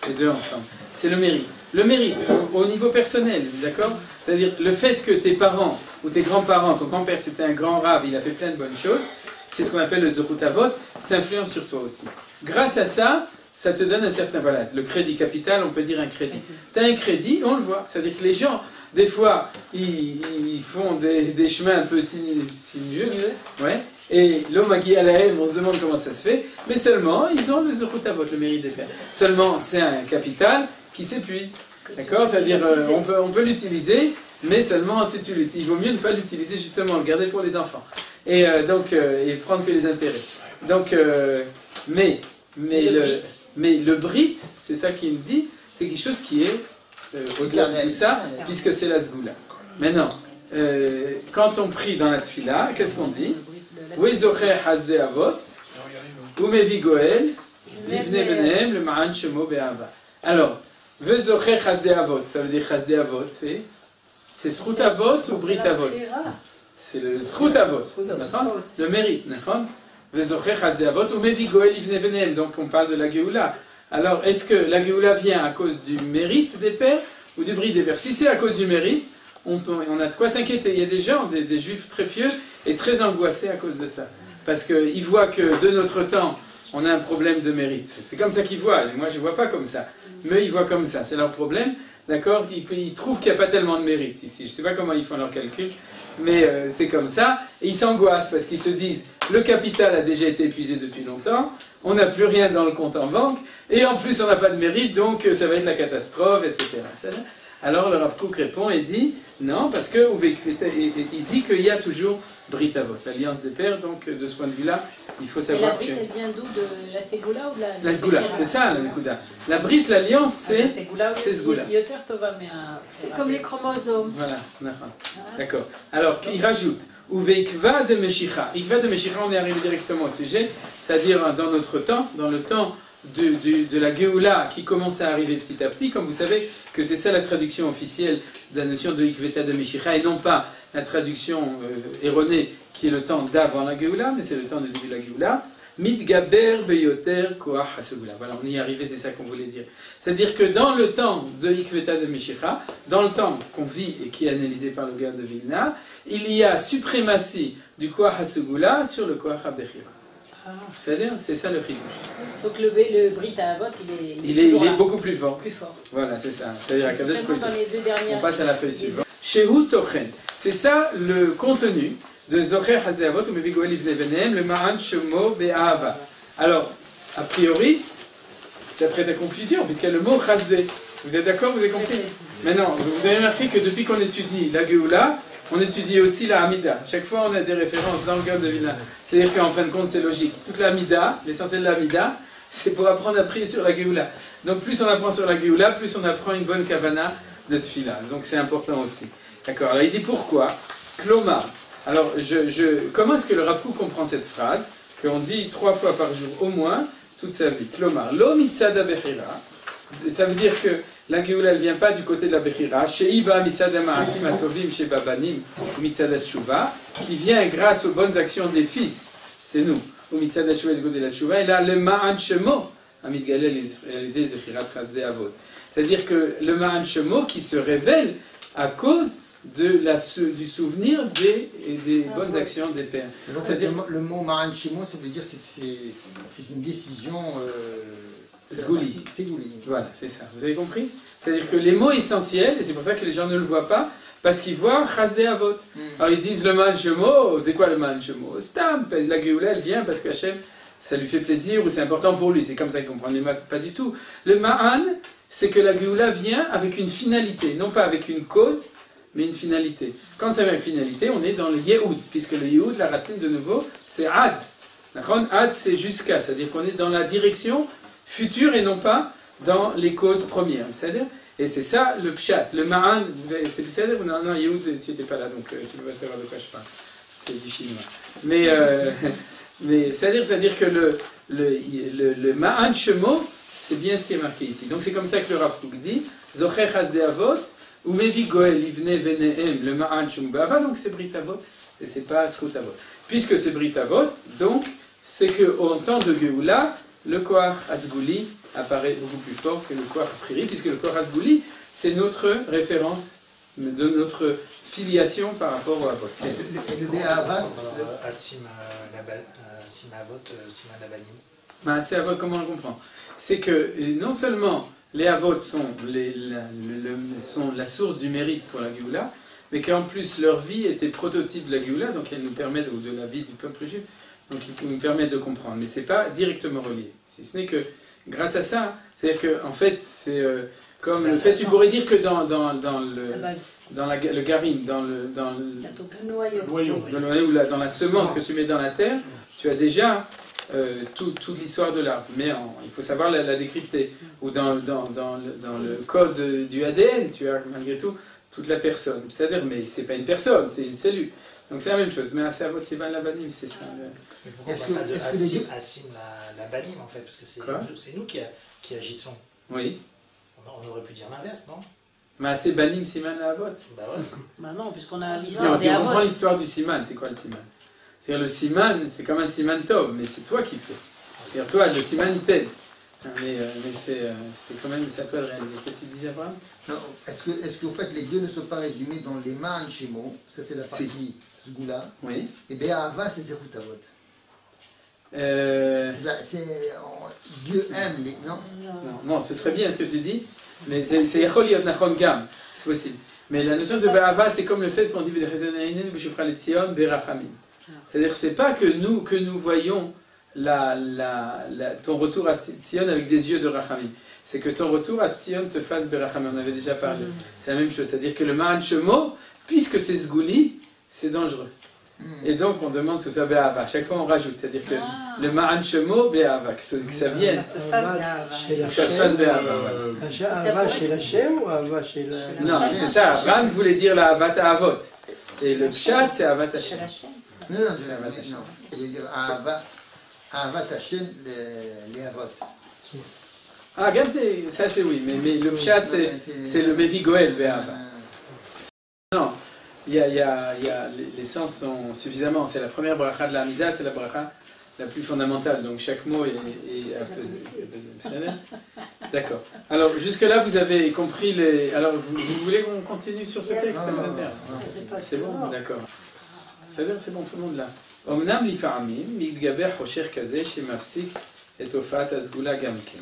les deux ensemble. C'est le mérite. Le mérite, au niveau personnel, d'accord? C'est-à-dire le fait que tes parents ou tes grands-parents, ton grand-père c'était un grand rave, il a fait plein de bonnes choses, c'est ce qu'on appelle le Zechut Avot, ça influence sur toi aussi. Grâce à ça, ça te donne un certain, voilà, le crédit capital, on peut dire un crédit. Tu as un crédit, on le voit. C'est-à-dire que les gens, des fois, ils font des chemins un peu sinueux, ouais, et l'homme à qui à la haine, on se demande comment ça se fait, mais seulement, ils ont le Zechut Avot, le mérite des pères. Seulement, c'est un capital qui s'épuise. D'accord? C'est-à-dire, on peut l'utiliser, mais seulement si tu l'utilises. Il vaut mieux ne pas l'utiliser, justement, le garder pour les enfants. Et et prendre que les intérêts. Donc, mais le Brit, c'est ça qu'il me dit, c'est quelque chose qui est au-delà de tout ça, puisque c'est la Sgoula. Maintenant, quand on prie dans la Tfila, qu'est-ce qu'on dit? Wezocher hasde avot, umevi goel, livne venem, le ma'an shemo be'ava. Alors, Vezocher hasde avot, ça veut dire hasde avot, c'est Zechut Avot ou Brit Avot? C'est le Zechut Avot, le mérite. Vezocher hasde avot, umevi goel, livne venem. Donc on parle de la Géoula. Alors, est-ce que la Géoula vient à cause du mérite des pères ou du Brit des pères? Si c'est à cause du mérite, on a de quoi s'inquiéter. Il y a des gens, des juifs très pieux et très angoissés à cause de ça. Parce qu'ils voient que de notre temps, on a un problème de mérite. C'est comme ça qu'ils voient. Moi, je ne vois pas comme ça. Mais ils voient comme ça. C'est leur problème. D'accord? Ils trouvent qu'il n'y a pas tellement de mérite ici. Je ne sais pas comment ils font leurs calculs. Mais c'est comme ça. Et ils s'angoissent parce qu'ils se disent le capital a déjà été épuisé depuis longtemps. On n'a plus rien dans le compte en banque. Et en plus, on n'a pas de mérite. Donc, ça va être la catastrophe, etc. Alors, le Rav Kook répond et dit non, parce que il dit qu'il y a toujours Brit Avot, l'alliance des pères. Donc, de ce point de vue-là, il faut savoir que. Et la Brit, elle vient d'où? De la Ségoula ou de la Ségoula, c'est ça la Nekuda. La Brit, l'alliance, c'est Ségoula. C'est comme les chromosomes. Voilà, d'accord. Alors, il rajoute Uveikva de Meshicha. Ikva de Meshicha, on est arrivé directement au sujet, c'est-à-dire dans notre temps, dans le temps de la Géoula qui commence à arriver petit à petit, comme vous savez que c'est ça la traduction officielle de la notion de Ikveta de Meshicha, et non pas la traduction erronée qui est le temps d'avant la Géoula, mais c'est le temps du début de la Géoula. Mitgaber beyoter koach hasegula. Voilà, on y est arrivé, c'est ça qu'on voulait dire. C'est-à-dire que dans le temps de Ikveta de Meshicha, dans le temps qu'on vit et qui est analysé par le gars de Vilna, il y a suprématie du koach hasegula sur le koach habechira. C'est ça le chidouche. Donc le Brit Avot, il est beaucoup plus fort. Voilà, c'est ça. C'est-à-dire on passe à la feuille suivante. Shehu Tochen. C'est ça le contenu de Zocher Hasde Avot ou Mevi Goel Livne Venem, le Ma'an Shemo Be'ava. Alors, a priori, ça prête à confusion, puisqu'il y a le mot Hasde. Vous êtes d'accord? Vous avez compris? Maintenant, vous avez remarqué que depuis qu'on étudie la Géoula, on étudie aussi la Hamida. Chaque fois, on a des références dans le Gaon de Vilna. C'est-à-dire qu'en fin de compte, c'est logique. Toute la Hamida, l'essentiel de la Hamida, c'est pour apprendre à prier sur la Géoula. Donc, plus on apprend sur la Géoula, plus on apprend une bonne kavana de Tfila. Donc, c'est important aussi. D'accord? Alors, il dit pourquoi? Kloma. Alors, comment est-ce que le Rav Kook comprend cette phrase, qu'on dit 3 fois par jour au moins, toute sa vie? Kloma. Lo mitzada bechira. Ça veut dire que la Géoula, elle ne vient pas du côté de la Bechira. Sheiba mitzada ma'asim atovim sheba banim mitzada tshuva, qui vient grâce aux bonnes actions des fils. C'est nous. Ou mitzada tshuva du côté de la tshuva. Et là, le ma'an shemo, amit galel des zechirat chasde avot. C'est-à-dire que le ma'an shemo qui se révèle à cause du souvenir des bonnes actions des pères. C'est-à-dire le mot ma'an shemo, ça veut dire c'est une décision. Sgouli. Voilà, c'est ça. Vous avez compris? C'est-à-dire que les mots essentiels, et c'est pour ça que les gens ne le voient pas, parce qu'ils voient Chasde Avot. Alors ils disent le Ma'an Shemo, c'est quoi le Ma'an Shemo? Stam, la Géoula, elle vient parce qu'Hachem, ça lui fait plaisir ou c'est important pour lui. C'est comme ça qu'ils comprennent les maths, pas du tout. Le Ma'an, c'est que la Géoula vient avec une finalité, non pas avec une cause, mais une finalité. Quand ça vient avec une finalité, on est dans le Yehoud, puisque le Yehoud, la racine de nouveau, c'est Ad. Ad, c'est jusqu'à, c'est-à-dire qu'on est dans la direction futur et non pas dans les causes premières. C'est-à-dire, et c'est ça le pshat, le ma'an. C'est c'est-à-dire, non, Yehoud, tu n'étais pas là, donc tu ne peux pas savoir de quoi je parle. c'est du chinois. Mais c'est-à-dire que le Ma'an Shemo, c'est bien ce qui est marqué ici. Donc c'est comme ça que le Rav Kook dit, Zocher Hasde Avot, ou Mevi Goel Ivne Venehem, le Ma'an Shemo Be'ava, donc c'est Brit Avot, et c'est pas Srut Avot. Puisque c'est Brit Avot, donc c'est qu'au temps de Geoula, le Koach Asgouli apparaît beaucoup plus fort que le Koach Priri, puisque le Koach Asgouli, c'est notre référence de notre filiation par rapport au Avot. Le Be'ava, Asim Avot, Siman Abanim. C'est Avot, comment on le comprend? C'est que non seulement les Avot sont la source du mérite pour la Géoula, mais qu'en plus leur vie était prototype de la Géoula, donc elle nous permet de la vie du peuple juif, donc il nous permet de comprendre. Mais ce n'est pas directement relié, si ce n'est que grâce à ça, c'est-à-dire qu'en fait, c'est comme le fait, tu pourrais dire que dans le garine, dans le noyau, ou dans la semence que tu mets dans la terre, tu as déjà toute l'histoire de l'arbre, mais il faut savoir la décrypter. Ou dans le code du ADN, tu as malgré tout toute la personne. C'est-à-dire, mais c'est pas une personne, c'est une cellule. Donc c'est la même chose. Mais à Avot Sivan Labanim, c'est ça. Mais pourquoi pas de Asim Labanim en fait? Parce que c'est nous qui agissons. Oui. On aurait pu dire l'inverse, non? Mais c'est Banim Siman Avot. Bah ouais. Bah non, puisqu'on a l'histoire des Avot. On Avot. comprend l'histoire du Siman. C'est quoi le Siman? C'est-à-dire le Siman, c'est comme un Siman Tov, mais c'est toi qui fais. C'est-à-dire toi, le Siman il t'aide. Mais c'est quand même, c'est à toi de réaliser. Qu'est-ce que tu disais, Abraham? Non, est-ce qu'au fait les deux ne sont pas résumés dans les Ma'an Shemo, ça c'est la partie Sgoula, oui. Et Be'ava c'est Zerut Avot. Dieu aime les. Non, ce serait bien ce que tu dis, mais c'est Yachol Yot Nachon Gam, c'est possible. Mais la notion de Be'ava, c'est comme le fait qu'on dit c'est-à-dire que c'est pas que nous voyons ton retour à Tzion avec des yeux de Rachamim. C'est que ton retour à Tzion se fasse Berachamim, on avait déjà parlé. C'est la même chose, c'est-à-dire que le Ma'an Shemo, puisque c'est Sgouli, c'est dangereux. Et donc on demande que ce soit Be'ava. Chaque fois on rajoute, c'est-à-dire que le Ma'an Shemo, Be'ava, que ça vienne. Ça se fasse Be'ava. Que ça se fasse Be'ava. Ava chez la Shem ou Ava chez la... Non, c'est ça, Abraham voulait dire la Avat Avot. Et le Pshat, c'est Avat Hashem. Non, je veux dire Avat Hashem, les Avot. Ah, Gam, ça c'est oui, mais le Pshat, c'est le Mevi Goel, Be'ava. Non, les sens sont suffisamment. C'est la première bracha de la Hamida, c'est la bracha la plus fondamentale. Donc chaque mot est pesé. D'accord. Alors jusque-là, vous avez compris les. Alors vous voulez qu'on continue sur ce texte? C'est bon, d'accord. C'est bon, tout le monde là. Omnam lifa'amim mitgaber hosher kazeh shemafsik et ofat azgula gamken.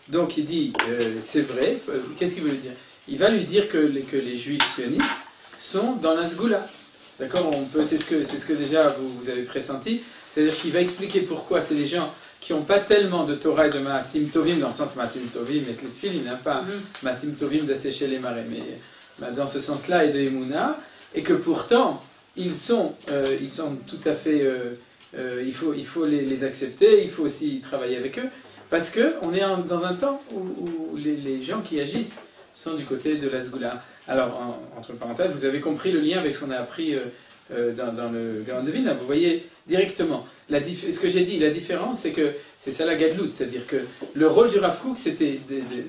Donc il dit, c'est vrai. Qu'est-ce qu'il veut lui dire? Il va lui dire que les juifs sionistes sont dans la Sgoula. D'accord? C'est ce que déjà vous avez pressenti. C'est-à-dire qu'il va expliquer pourquoi c'est des gens qui n'ont pas tellement de Torah et de Maasim Tovim, dans le sens Maasim Tovim et Tletfil, il n'a pas Maasim Tovim d'assécher les marais, mais dans ce sens-là et de Emouna, et que pourtant ils sont tout à fait. Il faut les accepter, il faut aussi travailler avec eux, parce qu'on est dans un temps où les gens qui agissent sont du côté de la Sgoula. Alors, entre parenthèses, vous avez compris le lien avec ce qu'on a appris dans le Gaon de Vilna. Vous voyez directement. Ce que j'ai dit, la différence, c'est que c'est ça la Gadlout. C'est-à-dire que le rôle du Rav Kook, c'était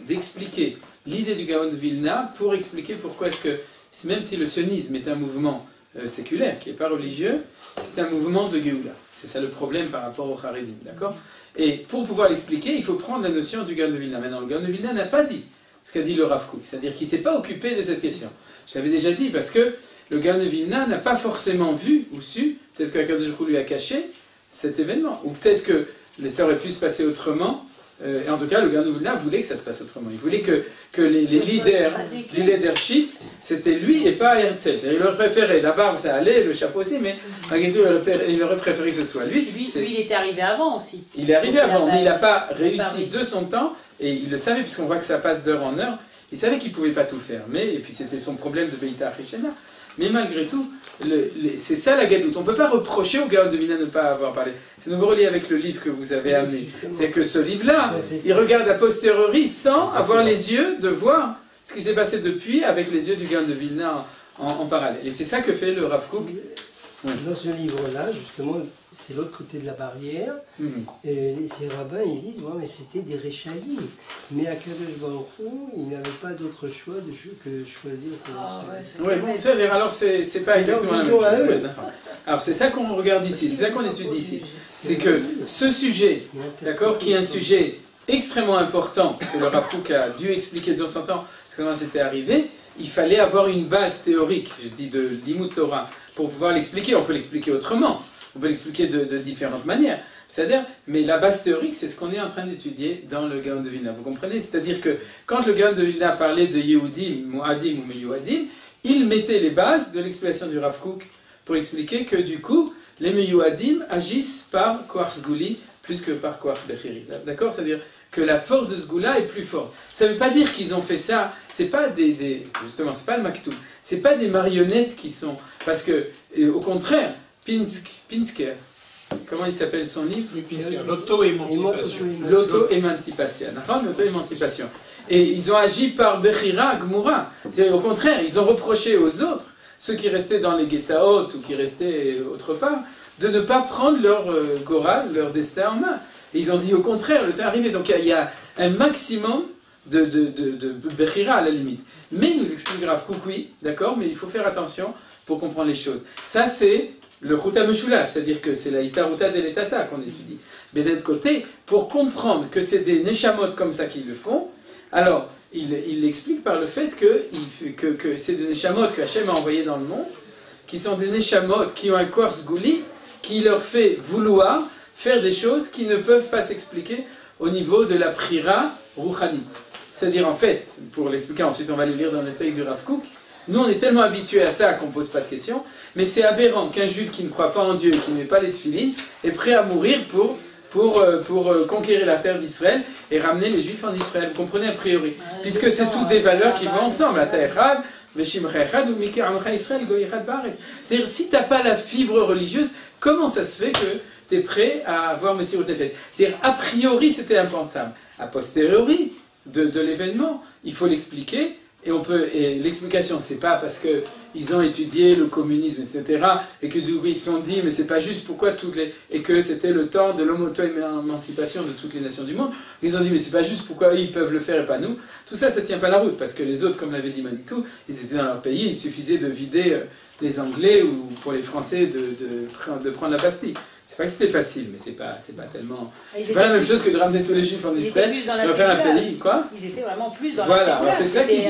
d'expliquer l'idée du Gaon de Vilna pour expliquer pourquoi est-ce que, même si le sionisme est un mouvement séculaire, qui n'est pas religieux, c'est un mouvement de Géoula. C'est ça le problème par rapport au Haredim. D'accord? Et pour pouvoir l'expliquer, il faut prendre la notion du Gaon de Vilna. Maintenant, le Gaon de Vilna n'a pas dit ce qu'a dit le Rav Kook, c'est-à-dire qu'il ne s'est pas occupé de cette question. Je l'avais déjà dit, parce que le Gaon de Vilna n'a pas forcément vu ou su, peut-être que Akadosh Baruch Hu lui a caché cet événement, ou peut-être que ça aurait pu se passer autrement, et en tout cas le Gaon de Vilna voulait que ça se passe autrement. Il voulait que les leaders du leadership, c'était lui et pas Herzl. Il aurait préféré, la barbe ça allait, le chapeau aussi, mais malgré tout il aurait préféré que ce soit lui. Lui il était arrivé avant aussi. Il est arrivé avant, mais il n'a pas réussi de son temps. Et il le savait, puisqu'on voit que ça passe d'heure en heure, il savait qu'il ne pouvait pas tout faire. Et puis c'était son problème de Beïta Richena. Mais malgré tout, c'est ça la Gadoute. On ne peut pas reprocher au Gaon de Vilna de ne pas avoir parlé. C'est nouveau relié avec le livre que vous avez amené. C'est que ce livre-là, il regarde a posteriori sans avoir les yeux de voir ce qui s'est passé depuis avec les yeux du Gaon de Vilna en parallèle. Et c'est ça que fait le Rav Kook. Dans ce livre-là, justement, c'est l'autre côté de la barrière. Et ces rabbins, ils disent, ouais, mais c'était des réchaillis. Mais à Kadosh Baruch Hu, ils n'avaient pas d'autre choix que de choisir ces réchaillis. Oui, bon, ça, alors c'est pas exactement la même chose. Ouais, alors c'est ça qu'on regarde ici, c'est ça qu'on étudie ici. C'est que ce sujet, d'accord, qui est un sujet extrêmement important, que le Rav Kook a dû expliquer de temps en temps comment c'était arrivé, il fallait avoir une base théorique, je dis de Limud Torah, pour pouvoir l'expliquer. On peut l'expliquer autrement, on peut l'expliquer de différentes manières. C'est-à-dire, mais la base théorique, c'est ce qu'on est en train d'étudier dans le Gaon de Vilna. Vous comprenez? C'est-à-dire que quand le Gaon de Vilna parlait de Yehudim, Moadim ou Meyuadim, il mettait les bases de l'explication du Rav Kook pour expliquer que du coup, les Meyuadim agissent par Koach Sguli plus que par Koach Bechiri. D'accord? C'est-à-dire que la force de Sgula est plus forte. Ça ne veut pas dire qu'ils ont fait ça, c'est pas justement, c'est pas le Maktoum, c'est pas des marionnettes qui sont, parce que, au contraire, Pinsker, comment il s'appelle son livre? L'auto-émancipation. L'auto-émancipation. Et ils ont agi par Bechira, Gmura. Au contraire, ils ont reproché aux autres, ceux qui restaient dans les Getaot ou qui restaient autre part, de ne pas prendre leur Goral, leur destin en main. Et ils ont dit au contraire, le temps est arrivé. Donc il y a un maximum de Bechira à la limite. Mais il nous explique Rav Kook, oui, d'accord, mais il faut faire attention pour comprendre les choses. Ça c'est le Chuta Meshulash, c'est-à-dire que c'est la Itaruta de l'Etata qu'on étudie. Mais d'un autre côté, pour comprendre que c'est des Neshamot comme ça qui le font, alors il l'explique par le fait que c'est des Neshamot que Hachem a envoyés dans le monde, qui sont des Neshamot qui ont un Koach Sguli, qui leur fait vouloir faire des choses qui ne peuvent pas s'expliquer au niveau de la Prira Rouchanit. C'est-à-dire, en fait, pour l'expliquer, ensuite on va le lire dans le texte du Rav Kook, nous on est tellement habitués à ça qu'on ne pose pas de questions, mais c'est aberrant qu'un juif qui ne croit pas en Dieu et qui ne met pas les tefilines est prêt à mourir pour conquérir la terre d'Israël et ramener les juifs en Israël. Vous comprenez a priori? Puisque c'est toutes des valeurs qui vont ensemble. C'est-à-dire, si tu n'as pas la fibre religieuse, comment ça se fait que tu es prêt à avoir Messirut Nefesh? C'est-à-dire, a priori, c'était impensable. A posteriori de l'événement, il faut l'expliquer. Et l'explication, c'est pas parce qu'ils ont étudié le communisme, etc., et que du coup ils se sont dit, mais c'est pas juste, pourquoi et que c'était le temps de l'auto-émancipation de toutes les nations du monde. Ils ont dit, mais c'est pas juste, pourquoi ils peuvent le faire et pas nous. Tout ça, ça tient pas la route, parce que les autres, comme l'avait dit Manitou, ils étaient dans leur pays, il suffisait de vider les Anglais ou pour les Français de prendre la Bastille. C'est pas que c'était facile, mais c'est pas tellement. C'est pas la même chose que de ramener tous les juifs en Israël, de faire un pays, quoi. Ils étaient vraiment plus dans la Voilà, alors c'est ça qui dit.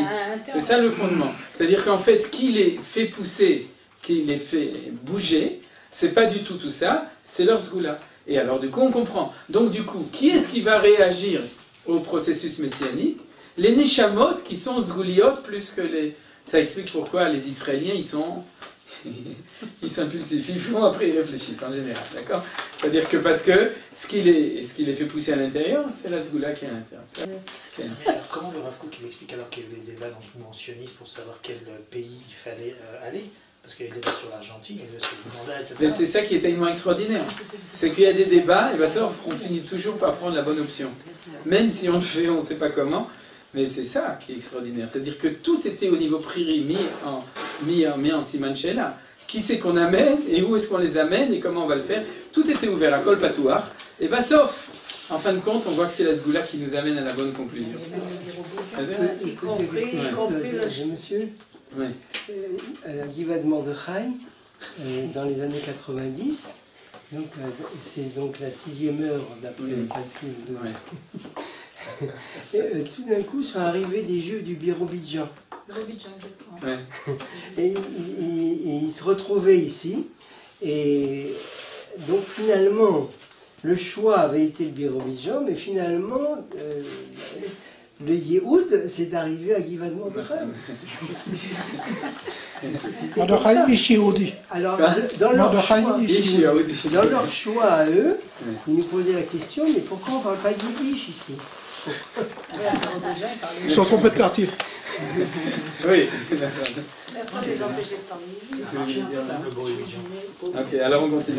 C'est ça le fondement. C'est-à-dire qu'en fait, ce qui les fait pousser, qui les fait bouger, c'est pas du tout ça, c'est leur sgoula. Et alors du coup, on comprend. Donc du coup, qui est-ce qui va réagir au processus messianique? Les Neshamot qui sont sgouliot plus que les. Ça explique pourquoi les Israéliens, ils sont impulsifs, ils font, après ils réfléchissent en général, d'accord? C'est-à-dire que parce que ce qui les fait pousser à l'intérieur, c'est la Sgoula qui est à l'intérieur. Mais alors, comment le Rav Kook il explique alors qu'il y a eu des débats dans le sionisme pour savoir quel pays il fallait aller? Parce qu'il y a des débats sur l'Argentine, et sur l'Ouganda, etc. C'est ça qui est tellement extraordinaire. C'est qu'il y a des débats, et bien ça, on finit toujours par prendre la bonne option. Même si on le fait, on ne sait pas comment. Mais c'est ça qui est extraordinaire. C'est-à-dire que tout était au niveau priri, mis en siman she'ela. Qui c'est qu'on amène, et où est-ce qu'on les amène, et comment on va le faire. Tout était ouvert à kol patouar. Et bien sauf, en fin de compte, on voit que c'est la Sgoula qui nous amène à la bonne conclusion. Y compris monsieur, oui. À Givat Mordechai, dans les années 90, donc, c'est donc la 6e heure d'après le calcul de... Ouais. Et, tout d'un coup sont arrivés des Juifs du Birobidjan. Ouais. Et ils se retrouvaient ici. Et donc finalement, le choix avait été le Birobidjan, mais finalement, le Yehoud, c'est arrivé à Givat Mordechai. Mordechai Ishihoudi. Alors, dans leur choix à eux, ils nous posaient la question, mais pourquoi on ne parle pas yiddish ici? Ils sont trompés de quartier. Oui. Personne ne les empêchait de parler. Le beau évident. Ok, alors on continue.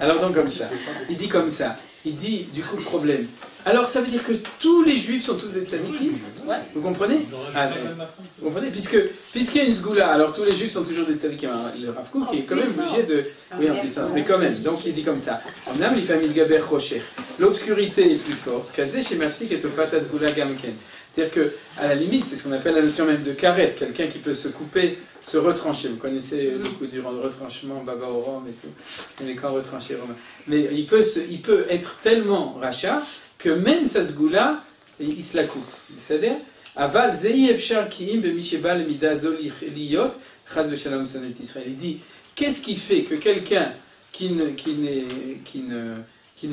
Alors donc comme ça. Il dit comme ça. Il dit du coup problème. Alors ça veut dire que tous les juifs sont tous des tzadikim? Vous comprenez? Vous comprenez? Puisqu'il y a une sgoula, alors tous les juifs sont toujours des tzadikim. Le Rav Kook est quand même obligé de... Oui, en puissance, mais quand même. Donc il dit comme ça. Amnam li famille gaber rocher. L'obscurité est plus forte. Kazé chez Mafsik et Tofata sgoula gamken. C'est-à-dire qu'à la limite, c'est ce qu'on appelle la notion même de karet, quelqu'un qui peut se couper, se retrancher. Vous connaissez le coup du retranchement, Baba au Rome et tout, les camps retranchés romains. Mais il peut être tellement rachat que même sa sgoula, il se la coupe. C'est-à-dire, aval zei efshar kiim b'mishebal mida zolih liyot chaz v'shalom sonet Israël. Il dit, qu'est-ce qui fait que quelqu'un qui ne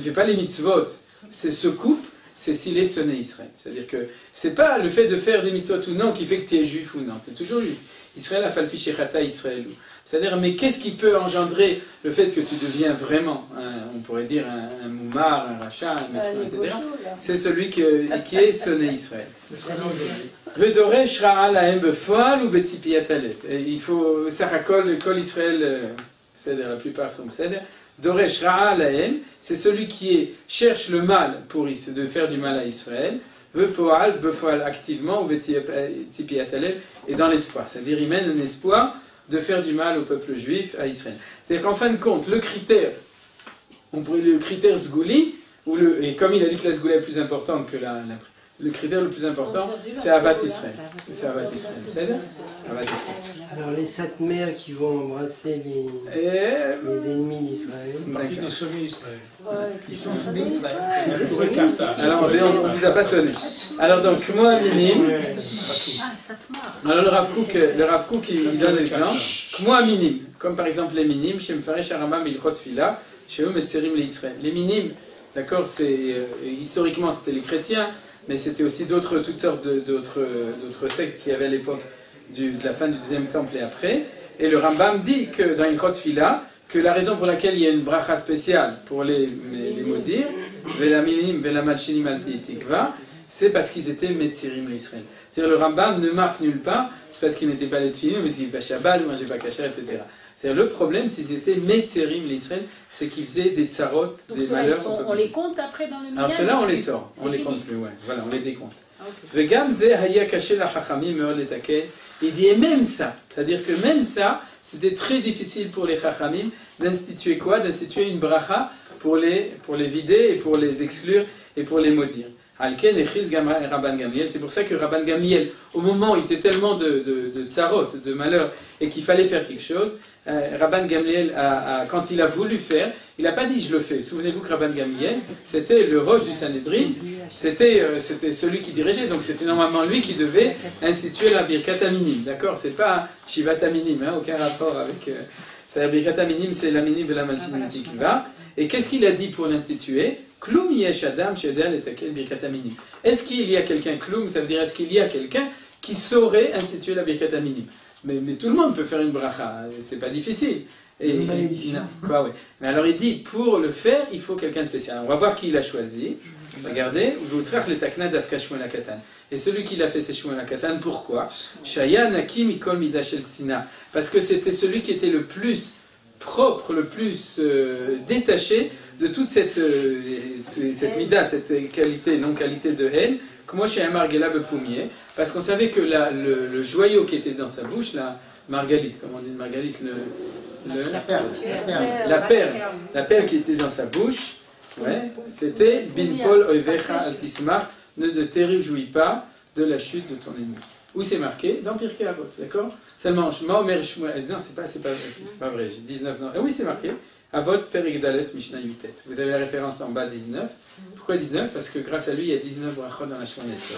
fait pas les mitzvot se coupe? C'est s'il est sonné Israël. C'est-à-dire que c'est pas le fait de faire des mitzvot ou non qui fait que tu es juif ou non. Tu es toujours juif. Israël a falpi shechata Israël. C'est-à-dire, mais qu'est-ce qui peut engendrer le fait que tu deviens vraiment, on pourrait dire, un moumar, un rachat, un métro, etc. C'est celui qui est sonné Israël. Vedore shra'a lahem befoal ou betzipiat alev. Il faut, sarakol, kol Israël, c'est-à-dire la plupart sont c'est-à-dire, Doresh Ra'a Lahem, c'est celui qui cherche le mal pour de faire du mal à Israël, veut Poal, Befoal activement, ou Tzipiat Alev, et dans l'espoir. C'est-à-dire, il mène un espoir de faire du mal au peuple juif, à Israël. C'est-à-dire qu'en fin de compte, le critère, on pourrait le critère Zgouli, et comme il a dit que la Zgoula est plus importante que le critère le plus important, c'est Avat Israël. C'est Avat Israël. C'est Avat Israël. Alors les 7 mères qui vont embrasser les ennemis d'Israël. Partie des sommets Israël. Ils sont sommés Israël. Alors on ne vous a pas sonné. Alors donc, moi minim. Alors le Rav Kook il donne l'exemple. Moi minim, comme par exemple les minim, chez Mfaresh Aramam Ilchot Fila, chez eux Metzerim les Israël. Les minim, d'accord, c'est historiquement c'était les chrétiens. Mais c'était aussi toutes sortes d'autres sectes qu'il y avait à l'époque de la fin du deuxième temple et après. Et le Rambam dit que dans Ilchot Fila, que la raison pour laquelle il y a une bracha spéciale pour les maudire, Vela minim, vela malchinim alti tikva, c'est parce qu'ils étaient metzirim l'Israël. C'est-à-dire le Rambam ne marque nulle part, c'est parce qu'ils n'étaient pas les tfilim, mais qu'ils n'étaient pas Shabbat, ne mangeaient pas kasher, etc. C'est-à-dire le problème, c'est qu'ils étaient metzerim l'Israël, c'est qu'ils faisaient des tsarot, des malheurs. On les compte après dans le minyan. Alors ceux-là, on les sort, on les compte plus, ouais. Voilà, on les décompte. Vegam ze haya kaché la chachamim meod letakel. Il dit et même ça, c'est-à-dire que même ça, c'était très difficile pour les chachamim d'instituer quoi? D'instituer une bracha pour les vider et pour les exclure et pour les maudire. Alken echiz Rabban Gamliel. C'est pour ça que Rabban Gamliel, au moment où il faisait tellement de tsarot, de malheurs, et qu'il fallait faire quelque chose, Rabban Gamliel, quand il a voulu faire, il n'a pas dit je le fais. Souvenez-vous que Rabban Gamliel, c'était le roche du Sanhedrin, c'était celui qui dirigeait, donc c'était normalement lui qui devait instituer la Birkat Aminim. D'accord? C'est pas Shivat Aminim, aucun rapport avec. La Birkat Aminim, c'est la minim de la malchinimité qui va. Et qu'est-ce qu'il a dit pour l'instituer? Kloum yesh adam shedel etakel birkat aminim. Est-ce qu'il y a quelqu'un, kloum, ça veut dire est-ce qu'il y a quelqu'un qui saurait instituer la birkat aminim? Mais tout le monde peut faire une bracha, c'est pas difficile. Une malédiction. Quoi, ouais. Mais alors il dit, pour le faire, il faut quelqu'un de spécial. On va voir qui il a choisi. Regardez, et celui qui l'a fait, c'est Shmuel HaKatan. Pourquoi? Shaya Naki Mikol Mida Shel Sina. Parce que c'était celui qui était le plus propre, le plus détaché de toute cette mida, cette qualité, non-qualité de haine, que moi chez un margela bepoumier, parce qu'on savait que le joyau qui était dans sa bouche, la margalite, comment on dit margalite, la perle qui était dans sa bouche, ouais, c'était bin pol oivecha altismar, ne te réjouis pas de la chute de ton ennemi. Où c'est marqué? Dans Pirkei Avot, d'accord? Seulement, Maomer Shmuel, non, c'est pas vrai, j'ai 19 non. Ah oui, c'est marqué. Avot Perek Dalet Mishnah Yutet. Vous avez la référence en bas 19. Pourquoi 19? Parce que grâce à lui, il y a 19 brachot dans la Shemona Esrei.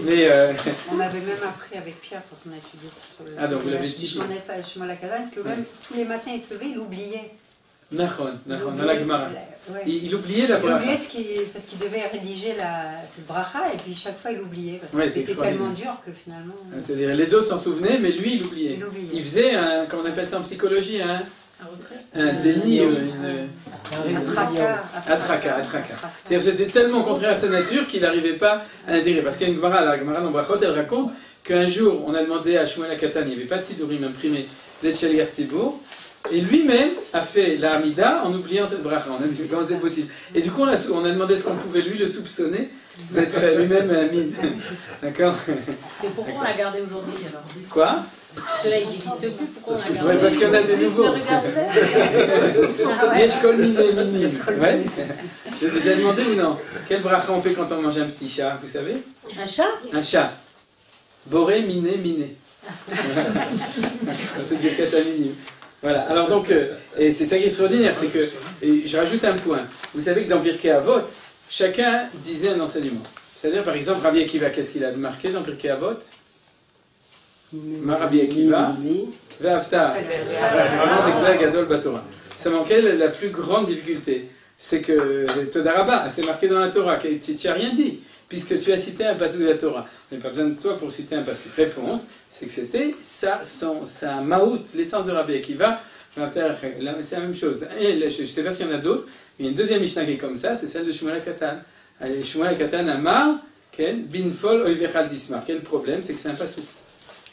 Mais on avait même appris avec Pierre quand on a étudié sur le. Ah donc vous l'avez dit. Shmuel HaKatan que même tous les matins il se levait, il oubliait. Nachon, dans la Gemara. Ouais. Il oubliait la bracha. Il oubliait parce qu'il devait rédiger cette bracha et puis chaque fois il oubliait parce que c'était tellement dur que finalement. C'est-à-dire les autres s'en souvenaient mais lui il oubliait. Il faisait comment on appelle ça en psychologie un déni, atraka. C'est-à-dire c'était tellement contraire à sa nature qu'il n'arrivait pas à l'intégrer. Parce qu'il y a une Gemara, la Gemara dans Brachot, elle raconte qu'un jour, on a demandé à Shmuel HaKatan, il n'y avait pas de Sidurim imprimé d'être Shaliach Tzibour, et lui-même a fait la Hamida en oubliant cette bracha. On a dit comment c'est possible. Et du coup, on a demandé est-ce qu'on pouvait lui le soupçonner d'être lui-même Hamid. D'accord? Et pourquoi on l'a gardé aujourd'hui alors? Quoi? Parce que là, ils n'existent plus. Pourquoi on l'a gardé? Ouais, parce qu'il y en a des nouveaux. Yeshkol Miné Minim. Ouais. J'ai déjà demandé ou non? Quelle bracha on fait quand on mange un petit chat, vous savez? Un chat? Un chat. Boré, miné, miné. C'est du kataminim. Voilà, alors donc, et c'est ça qui est extraordinaire, c'est que, et je rajoute un point, vous savez que dans Pirkei Avot, chacun disait un enseignement. C'est-à-dire, par exemple, Rabbi Akiva, qu'est-ce qu'il a marqué dans Pirkei Avot? Rabbi Akiva, Ve'aftar, vraiment c'est Klal Gadol Batorah. Ça manquait la plus grande difficulté, c'est que Todarabah, c'est marqué dans la Torah, tu n'as rien dit, puisque tu as cité un passage de la Torah. On n'a pas besoin de toi pour citer un passage. Réponse, c'est que c'était sa maout, l'essence de Rabbi Akiva, c'est la même chose. Et je ne sais pas s'il y en a d'autres, mais il y a une deuxième Mishnah qui est comme ça, c'est celle de Shmuel HaKatan. Shmuel HaKatan Amar, Binfol Oivechal Dismar. Quel problème, c'est que c'est un passage.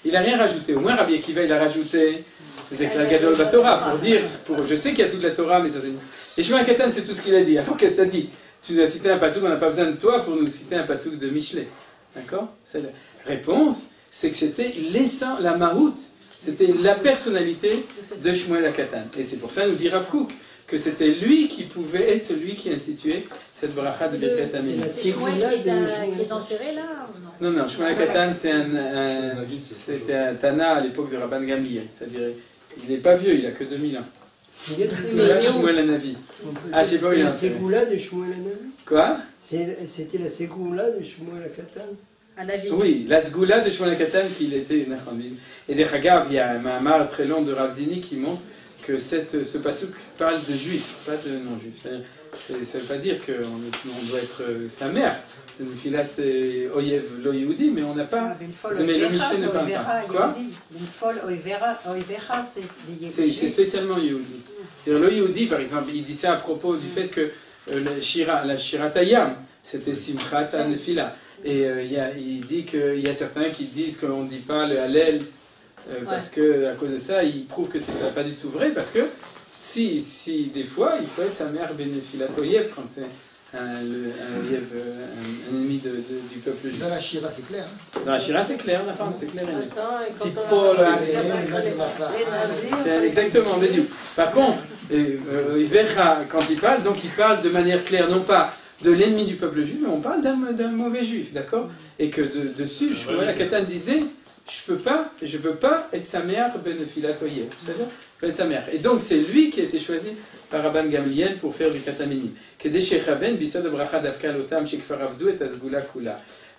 Il n'a rien rajouté. Au moins, Rabbi Akiva, il a rajouté Zeklal Gadol Batorah pour dire, je sais qu'il y a toute la Torah, mais ça c'est... Et Shmuel HaKatan, c'est tout ce qu'il a dit. Alors qu'est-ce que tu as dit? Tu nous as cité un passage, on n'a pas besoin de toi pour nous citer un passage de Michelet. D'accord? La réponse, c'est que c'était l'essence, la mahout, c'était la personnalité de Shmuel HaKatan. Et c'est pour ça, nous dit Rav Kook, que c'était lui qui pouvait être celui qui instituait cette bracha de Birkat Hamid. C'est Shmuel qui est enterré là? Non, Shmuel HaKatan, c'était un Tana à l'époque de Rabban Gamliel. C'est-à-dire, il n'est pas vieux, il n'a que 2000 ans. C'est Shmuel Hanavi. Ah, je sais pas où il est. La Ségoula de Shmuel Hanavi. Quoi? C'était la Ségoula de Shmuel HaKatan. Oui, la Ségoula de Shmuel HaKatan qu'il était Nachamim. Et des Hagav, il y a un Mahamar très long de Rav Zini qui montre que ce pasuk parle de juifs, pas de non-juifs. Ça ne veut pas dire qu'on doit être sa mère. Une filat oyev lo yehudi, mais on n'a pas. Mais le Michelet ne parle pas. Quoi? C'est spécialement yehudi. Le yehudi, par exemple, il dit ça à propos du fait que la Shirat Hayam, c'était Simchat Nefila. Et il dit qu'il y a certains qui disent qu'on ne dit pas le Hallel, parce qu'à cause de ça, il prouve que ce n'est pas du tout vrai, parce que si des fois, il faut être sa mère Benefilat Oyev quand c'est un ennemi du peuple juif. Dans la Shira, c'est clair. Hein. Dans la Shira, c'est clair, la femme, c'est clair. C'est exactement, Bédiou. Par contre, quand il parle, donc il parle de manière claire, non pas de l'ennemi du peuple juif, mais on parle d'un mauvais juif, d'accord? Et que dessus, Shmuel HaKatan disait, je peux pas être sa mère Benefilat Oyev. C'est-à-dire, je peux être sa mère. Et donc, c'est lui qui a été choisi par Rabban Gamliel pour faire du kataminim.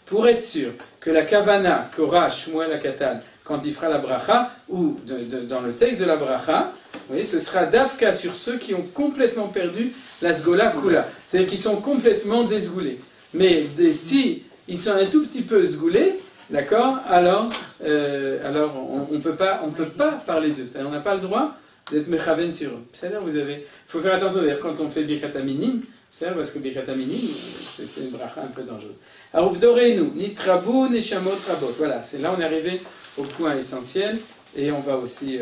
Pour être sûr que la kavana qu'aura Shmuel HaKatan quand il fera la bracha, ou dans le texte de la bracha, vous voyez, ce sera dafka sur ceux qui ont complètement perdu la sgola kula. C'est-à-dire qu'ils sont complètement désgoulés. Mais si ils sont un tout petit peu sgoulés, d'accord, alors on ne peut pas parler d'eux. On n'a pas le droit d'être mechaven sur eux. C'est-à-dire, il faut faire attention d'ailleurs quand on fait birkat haminim, c'est-à-dire parce que birkat haminim, c'est une bracha un peu dangereuse. Alors, v'dorenu, nitrabu neshamot rabot. Voilà, là on est arrivé au point essentiel, et on va aussi,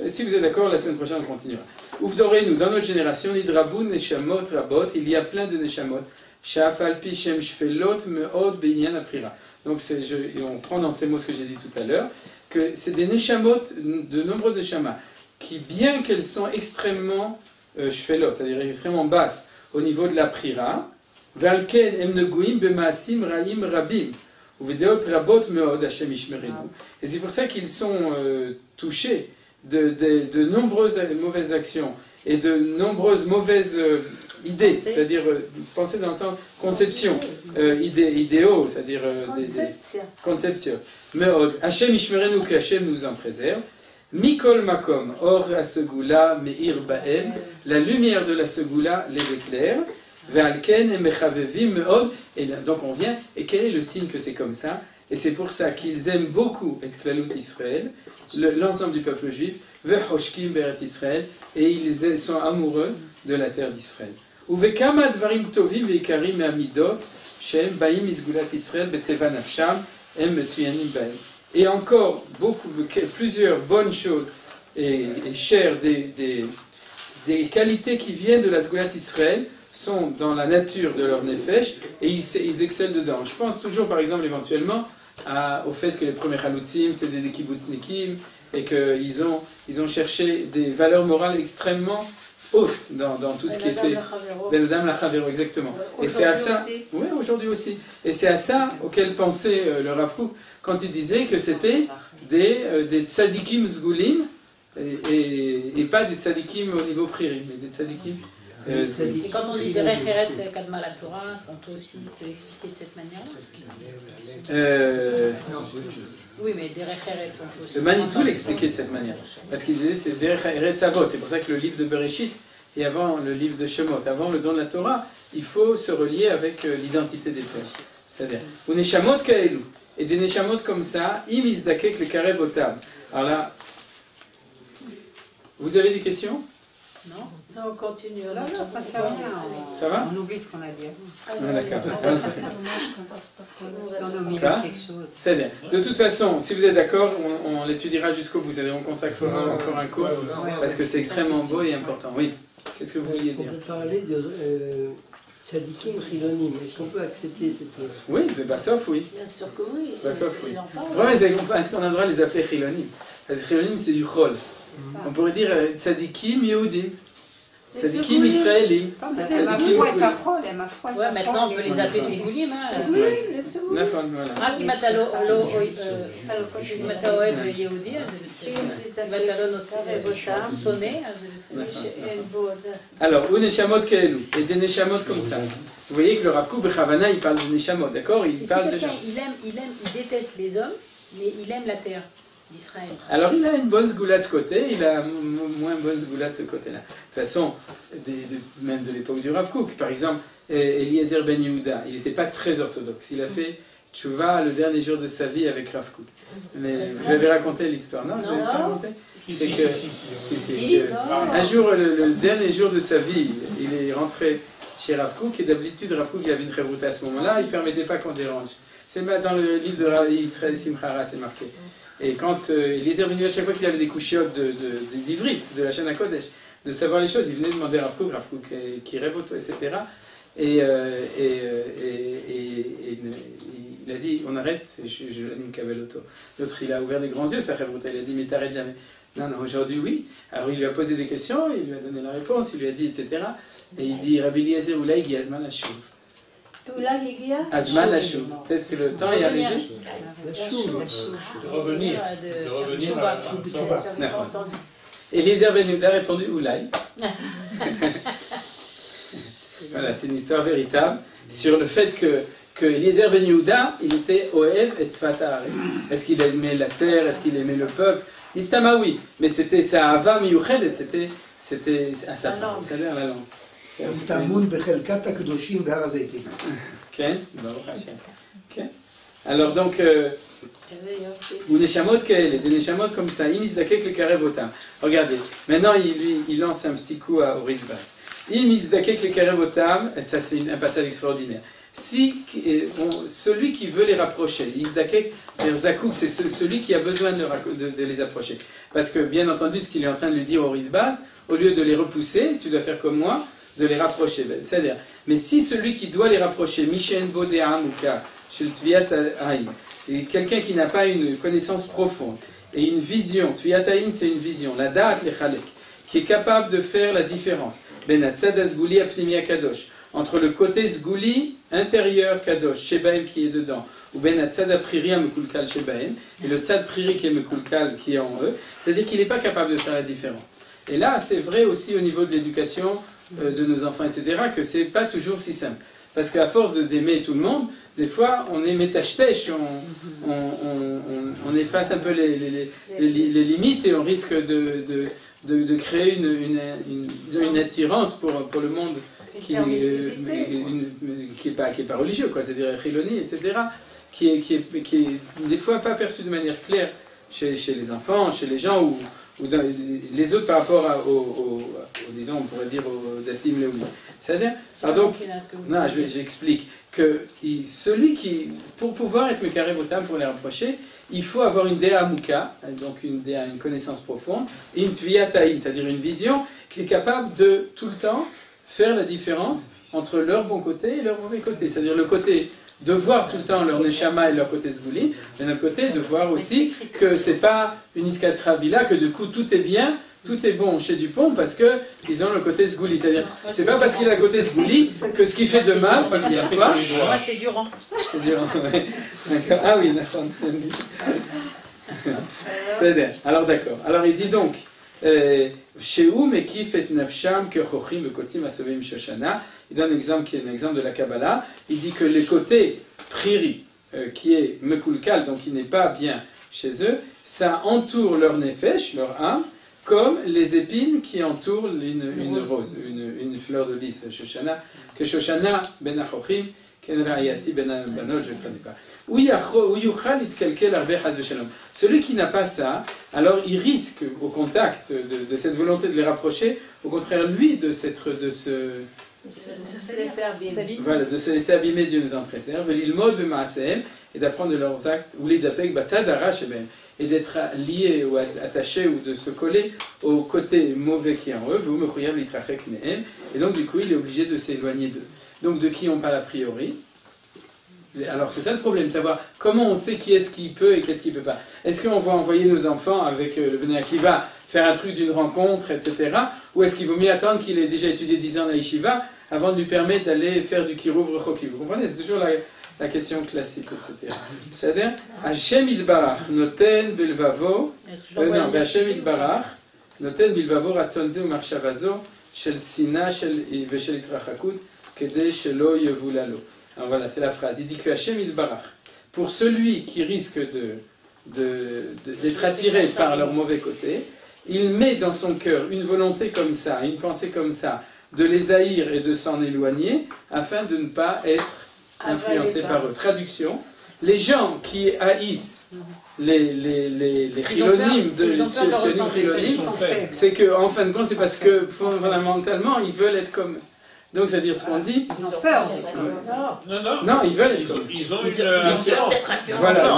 si vous êtes d'accord, la semaine prochaine on continuera. Uvdorenu, dans notre génération, nidrabu neshamot rabot, il y a plein de neshamot. Shafal pi shem shfelot meod beinyan aprira. Donc, on prend dans ces mots ce que j'ai dit tout à l'heure, que c'est des neshamot, de nombreuses neshamas, qui, bien qu'elles sont extrêmement shfelot, c'est-à-dire extrêmement basses au niveau de la prira, valken emneguim bemaasim raim rabim, ou videot rabot meod Hashem ishmerenu. Et c'est pour ça qu'ils sont touchés de nombreuses mauvaises actions et de nombreuses mauvaises idées, c'est-à-dire penser dans le sens conception, idéaux, c'est-à-dire conception. Meod Hashem ishmerenu, que Hashem nous en préserve. Mikol makom, or la segula meir baem, la lumière de la segula les éclaire. Ve'alken et mechavevim meod. Et donc on vient, et quel est le signe que c'est comme ça? Et c'est pour ça qu'ils aiment beaucoup et Klalut Israël, l'ensemble du peuple juif, ve'hoshkim beret Israël, et ils sont amoureux de la terre d'Israël. Uvekama dvarim tovim ve'ikarim me'amidot, shem baim isgulat Israël beteva nafsham, Et encore plusieurs bonnes choses et chères des qualités qui viennent de la Sgulat Israël sont dans la nature de leur nefesh et ils excellent dedans. Je pense toujours par exemple éventuellement au fait que les premiers Chalutzim c'est des kibbutznikim et qu'ils ont cherché des valeurs morales extrêmement hautes dans tout ce qui était Ben Adam Lachavero, exactement. Et c'est à ça, oui, aujourd'hui aussi. Et c'est à ça auquel pensait le Rav Kook quand il disait que c'était des tzadikim zgulim et pas des tzadikim au niveau pririm, mais des tzadikim. Et quand on dit Derech Eretz Kadma la Torah, on peut aussi se l'expliquer de cette manière-là. Oui, mais Derech Eretz, on peut aussi. Le Manitou l'expliquait de cette manière. Parce qu'il disait c'est Derech Eretz Avot. C'est pour ça que le livre de Bereshit et avant le livre de Shemot, avant le don de la Torah, il faut se relier avec l'identité des pères. C'est-à-dire, ou Neshamot Kaelu. Et des Neshamot comme ça, Im Izdakek le Karev Otam. Alors là, vous avez des questions? Non, on continue. Là, ça fait rien. Ça va? On oublie ce qu'on a dit. D'accord. Si on oublie quelque chose. C'est-à-dire, de toute façon, si vous êtes d'accord, on l'étudiera jusqu'au bout. On consacrera encore un cours parce que c'est extrêmement beau et important. Oui. Qu'est-ce que vous vouliez dire? On peut parler de Tzadikim Chilonim. Est-ce qu'on peut accepter cette notion? Oui, de Bassof, oui. Bien sûr que oui. Bassof, oui. Est-ce qu'on a le droit de les appeler Chilonim? Parce que Chilonim, c'est du Chol. On pourrait dire Tzadikim Yehudim. Tzadikim Israélim. Tzadikim Israélim. Ouais, maintenant on peut les appeler Ségoulim. Oui, les Ségoulim. רק אם אתה אוהב יהודי, אז זה בסדר. ואתה לא שונא, אז זה בסדר. Alors, ou Neshamot Kaelu, et des Neshamot comme ça. Vous voyez que le Rav Kook, Bechavana, il parle de Neshamot, d'accord? Il parle de gens. Il déteste les hommes, mais il aime la terre d'Israël. Alors, il a une bonne sgoula de ce côté, il a moins bonne sgoula de ce côté-là. De toute façon, même de l'époque du Rav Kook, par exemple, Eliezer Ben Yehuda, il n'était pas très orthodoxe. Il a fait tchouva le dernier jour de sa vie avec Rav Kook. Mais vous avez raconté l'histoire, non? Vous avez pas raconté? C'est que un jour, le dernier jour de sa vie, il est rentré chez Rav Kook, et d'habitude, Rav Kook il avait une chevroute à ce moment-là, il ne permettait pas qu'on dérange. C'est dans le livre de Rav Israël Simchara, c'est marqué. Et quand Eliezer Ben Yehuda, à chaque fois qu'il avait des couchiottes d'ivrit, de la chaîne à Kodesh, de savoir les choses, il venait demander à Rav Kook qui rêve auto, etc. Et il a dit, on arrête, je l'anime Kabel auto. L'autre, il a ouvert des grands yeux, sa rêve auto, il a dit, mais t'arrêtes jamais. Non, aujourd'hui, oui. Alors, il lui a posé des questions, il lui a donné la réponse, il lui a dit, etc. Et il dit, Rabbi Eliezer, Oulaï Gi Azman Lashuv. Azman Lashuv. Peut-être que le temps est arrivé. De revenir. Eliezer Ben Yehuda a répondu, Oulaï. Voilà, c'est une histoire véritable sur le fait que Eliezer Ben Yehuda, il était Oev et Tzfat Haaretz. Est-ce qu'il aimait la terre? Est-ce qu'il aimait le peuple? Istama, oui, mais c'était sa Hava Miyuchedet, c'était à sa femme, c'est-à-dire la langue. Ok. Alors donc, ou Neshamot Kael, des Neshamot comme ça, Imizdakek le Karev Otam. Regardez, maintenant il lance un petit coup à Orit Baz. Imizdakek le Karev Otam, ça c'est un passage extraordinaire. Si celui qui veut les rapprocher, Izdakek, c'est-à-dire Zakouk, c'est celui qui a besoin de les approcher. Parce que bien entendu, ce qu'il est en train de lui dire au Orit Baz, au lieu de les repousser, tu dois faire comme moi, de les rapprocher. C'est-à-dire, mais si celui qui doit les rapprocher, Mishen Bodéam ou Ka, Shel Tviat Haïm, et quelqu'un qui n'a pas une connaissance profonde et une vision, Tviat Haïm c'est une vision, la Da'at Lechalek, qui est capable de faire la différence, Ben Atzad Azgouli Apnimia Kadosh, entre le côté Zgouli intérieur Kadosh, Shebahem qui est dedans, ou Ben Atzad Apriria Mekulkal Shebahem, et le Tzad Priri qui est Mekulkal qui est en eux, c'est-à-dire qu'il n'est pas capable de faire la différence. Et là, c'est vrai aussi au niveau de l'éducation de nos enfants, etc., que c'est pas toujours si simple. Parce qu'à force d'aimer tout le monde, des fois, on est métachtèche, on efface un peu les limites et on risque de créer une attirance pour le monde qui n'est pas religieux, quoi, c'est-à-dire Chiloni, etc., qui est des fois pas perçu de manière claire chez les enfants, chez les gens, ou dans les autres par rapport disons, on pourrait dire au datim léoumi. C'est-à-dire, donc, non, j'explique que celui qui, pour pouvoir être mekaré votam, pour les rapprocher, il faut avoir une dea muka, donc une connaissance profonde, et une tviyataïn, c'est-à-dire une vision qui est capable de tout le temps faire la différence entre leur bon côté et leur mauvais côté. C'est-à-dire le côté de voir tout le temps leur neshama et leur côté zgouli, mais d'un autre côté de voir aussi que c'est pas une iskat kravila, que du coup tout est bien, tout est bon chez Dupont parce que ils ont le côté zgouli. C'est-à-dire, c'est pas parce qu'il a le côté zgouli que ce qui fait de mal, il n'y a pas. Moi c'est Durand. C'est Durand, ouais. D'accord. Ah oui, d'accord. C'est-à-dire, alors d'accord. Alors il dit donc, chez où mais qui fait nafsham que chochim le kotim asovim shoshana. Il donne un exemple qui est un exemple de la Kabbalah. Il dit que les côtés priri, qui est mekulkal, donc qui n'est pas bien chez eux, ça entoure leur nefesh, leur âme, comme les épines qui entourent une rose, une fleur de lys, Shoshana, que Shoshana ben achochim, ken ra'ayati ben banot, je ne traduis pas. Celui qui n'a pas ça, alors il risque au contact de cette volonté de les rapprocher, au contraire lui de se laisser abîmer. Voilà, de se laisser abîmer, Dieu nous en préserve. Et d'apprendre de leurs actes, et d'être lié ou attaché ou de se coller au côté mauvais qui est en eux. Et donc du coup il est obligé de s'éloigner d'eux. Donc de qui on parle a priori? Alors c'est ça le problème, savoir comment on sait qui est-ce qui peut et qu'est-ce qui ne peut pas. Est-ce qu'on va envoyer nos enfants avec le Bnei Akiva faire un truc d'une rencontre, etc. Ou est-ce qu'il vaut mieux attendre qu'il ait déjà étudié 10 ans à Yeshiva avant de lui permettre d'aller faire du Kiruv Rechoki? Vous comprenez? C'est toujours la question classique, etc. C'est-à-dire, Hashem Yitbarach noten belvavo, non, Hashem Yitbarach noten belvavo ratzonze ou marshavazo shel sina veshel itrachakut kede shelo yevulalo. Alors voilà, c'est la phrase. Il dit que Hashem Yitbarach, pour celui qui risque d'être attiré par leur mauvais côté, il met dans son cœur une volonté comme ça, une pensée comme ça, de les haïr et de s'en éloigner, afin de ne pas être influencés par eux. Traduction, les gens qui haïssent les chilonimes c'est qu'en fin de compte, c'est parce que fondamentalement, ils veulent être comme eux. Donc, c'est-à-dire ce qu'on dit. Ils ont peur. Non, ils veulent être comme eux. Ils ont peur d'être influencés. Voilà,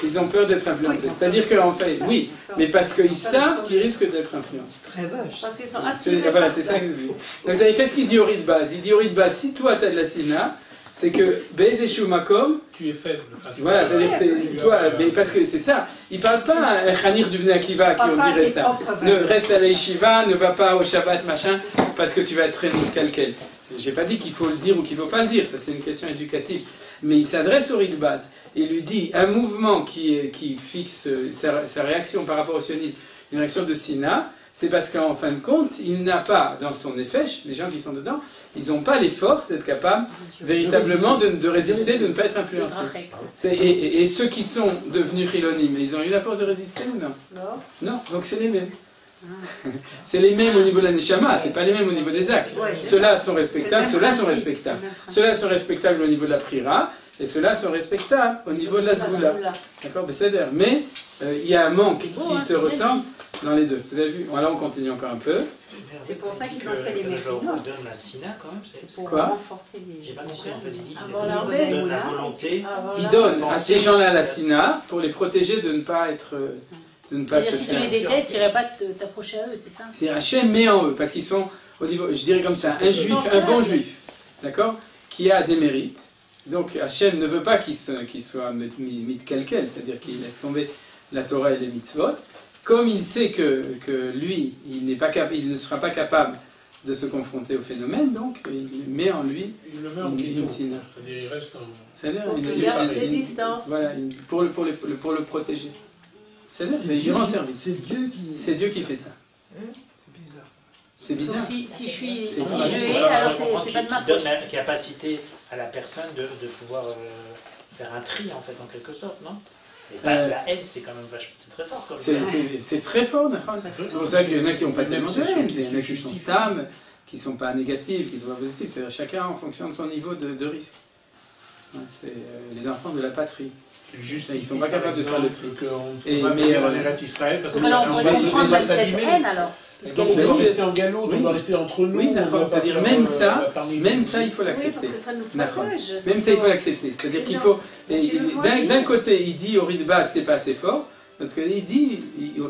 ils ont peur d'être influencés. C'est-à-dire qu'en fait, oui, mais parce qu'ils savent qu'ils risquent d'être influencés. Très vache. Parce qu'ils sont attirés. Voilà, c'est ça que je dis. Donc, vous savez, qu'est-ce qu'il dit au riz de base? Il dit au riz de base, si toi tu as de la sina, c'est que Be'ezeshu Makom, tu es faible. Voilà, c'est-à-dire que toi, mais parce que c'est ça, il ne parle pas à un Khanir du Bnei Akiva qui on dirait ça. Ne reste à la yeshiva, ne va pas au Shabbat, machin, parce que tu vas être très calquel. Je n'ai pas dit qu'il faut le dire ou qu'il ne faut pas le dire, ça c'est une question éducative. Mais il s'adresse au riz de base et il lui dit un mouvement qui fixe sa réaction par rapport au sionisme, une réaction de Sina. C'est parce qu'en fin de compte, il n'a pas, dans son effet, les gens qui sont dedans, ils n'ont pas les forces d'être capables véritablement de résister, de ne pas être influencés. Et ceux qui sont devenus chilonimes, ils ont eu la force de résister ou non? Non, donc c'est les mêmes. C'est les mêmes au niveau de la neshama, c'est pas les mêmes au niveau des actes. Ceux-là sont respectables, ceux-là sont respectables. Ceux-là sont respectables au niveau de la prira, et ceux-là sont respectables au niveau de la zgoula. D'accord, mais il y a un manque qui se ressemble dans les deux. Vous avez vu? Là, on continue encore un peu. C'est pour ça qu'ils ont fait les Je leur donne la sina quand même. C'est pour renforcer les. J'ai pas compris en fait. Il dit il donne la volonté. Il donne à ces gens-là la sina pour les protéger de ne pas être. C'est-à-dire si tu les détestes, tu n'irais pas t'approcher à eux, c'est ça? C'est Hachem met en eux parce qu'ils sont au niveau, je dirais comme ça, un bon juif, d'accord, qui a des mérites. Donc Hachem ne veut pas qu'il soit mit quelqu'un, c'est-à-dire qu'il laisse tomber la Torah et les mitzvot. Comme il sait que lui, il ne sera pas capable de se confronter au phénomène, donc il met en lui une sina. C'est-à-dire il reste en... C'est-à-dire il garde ses distances. Voilà, pour le protéger. C'est rend service. C'est Dieu qui fait ça. C'est bizarre. C'est bizarre. Donc si je hais, alors c'est pas de ma faute. Il donne la capacité à la personne de pouvoir faire un tri en fait en quelque sorte, non? La haine, c'est quand même c'est très fort. C'est très fort, c'est pour ça qu'il y en a qui n'ont pas tellement de haine, il y en a qui sont stables, qui ne sont pas négatifs, qui ne sont pas positifs, c'est chacun en fonction de son niveau de risque. C'est les enfants de la patrie. Juste, ils ne sont pas capables de faire le tri. Et mais en Eretz Israël, parce qu'on alors, on va comprendre cette haine alors. Donc on doit rester en galop, on doit rester entre nous. Oui, d'accord. C'est-à-dire même ça, il faut l'accepter. Oui, parce que ça nous protège. Même ça, il faut l'accepter. C'est-à-dire qu'il faut. D'un côté, il dit au riz de base, t'es pas assez fort. De l'autre côté, il dit,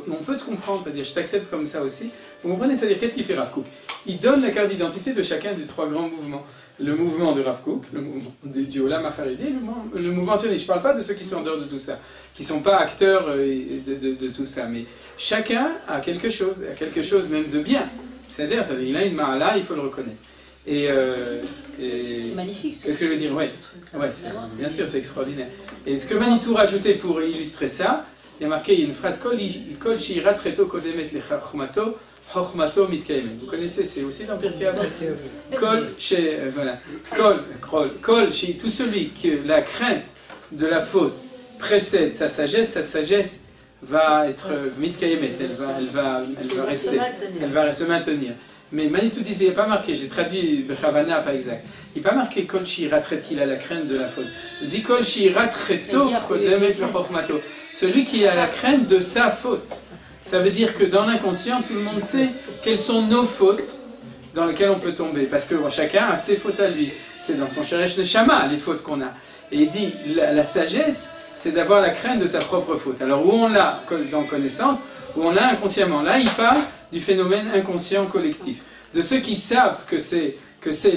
on peut te comprendre. C'est-à-dire, je t'accepte comme ça aussi. Vous comprenez? C'est-à-dire, qu'est-ce qu'il fait Rav Kook? Il donne la carte d'identité de chacun des trois grands mouvements. Le mouvement de Rav Kook, le mouvement du Olam Acharedi, le mouvement sioniste. Je ne parle pas de ceux qui sont en dehors de tout ça, qui ne sont pas acteurs de tout ça, mais chacun a quelque chose même de bien. C'est-à-dire, il a une main là, il faut le reconnaître. C'est magnifique. Qu'est-ce que je veux dire? Ouais, bien sûr, c'est extraordinaire. Et ce que Manitou rajoutait pour illustrer ça, il y a marqué une phrase Kol shirat reto kodemet lechachmato. Vous connaissez, c'est aussi dans Pirkei Avot. Kol, tout celui que la crainte de la faute précède sa sagesse va être mitkayemet, elle va rester, elle va se maintenir. Mais Manitou disait, il n'est pas marqué, j'ai traduit Bechavana, pas exact, il n'est pas marqué Kol shirat ret qu'il a la crainte de la faute. Il dit Kol shirat reto kodemet lechachmato, celui qui a la crainte de sa faute. Ça veut dire que dans l'inconscient, tout le monde sait quelles sont nos fautes dans lesquelles on peut tomber. Parce que chacun a ses fautes à lui. C'est dans son Sheresh Neshama, les fautes qu'on a. Et il dit, la sagesse, c'est d'avoir la crainte de sa propre faute. Alors, où on l'a dans connaissance, où on l'a inconsciemment. Là, il parle du phénomène inconscient collectif. De ceux qui savent que c'est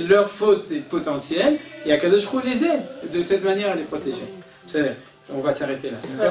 leur faute potentielle, et Akadosh Hu les aide de cette manière à les protéger. On va s'arrêter là.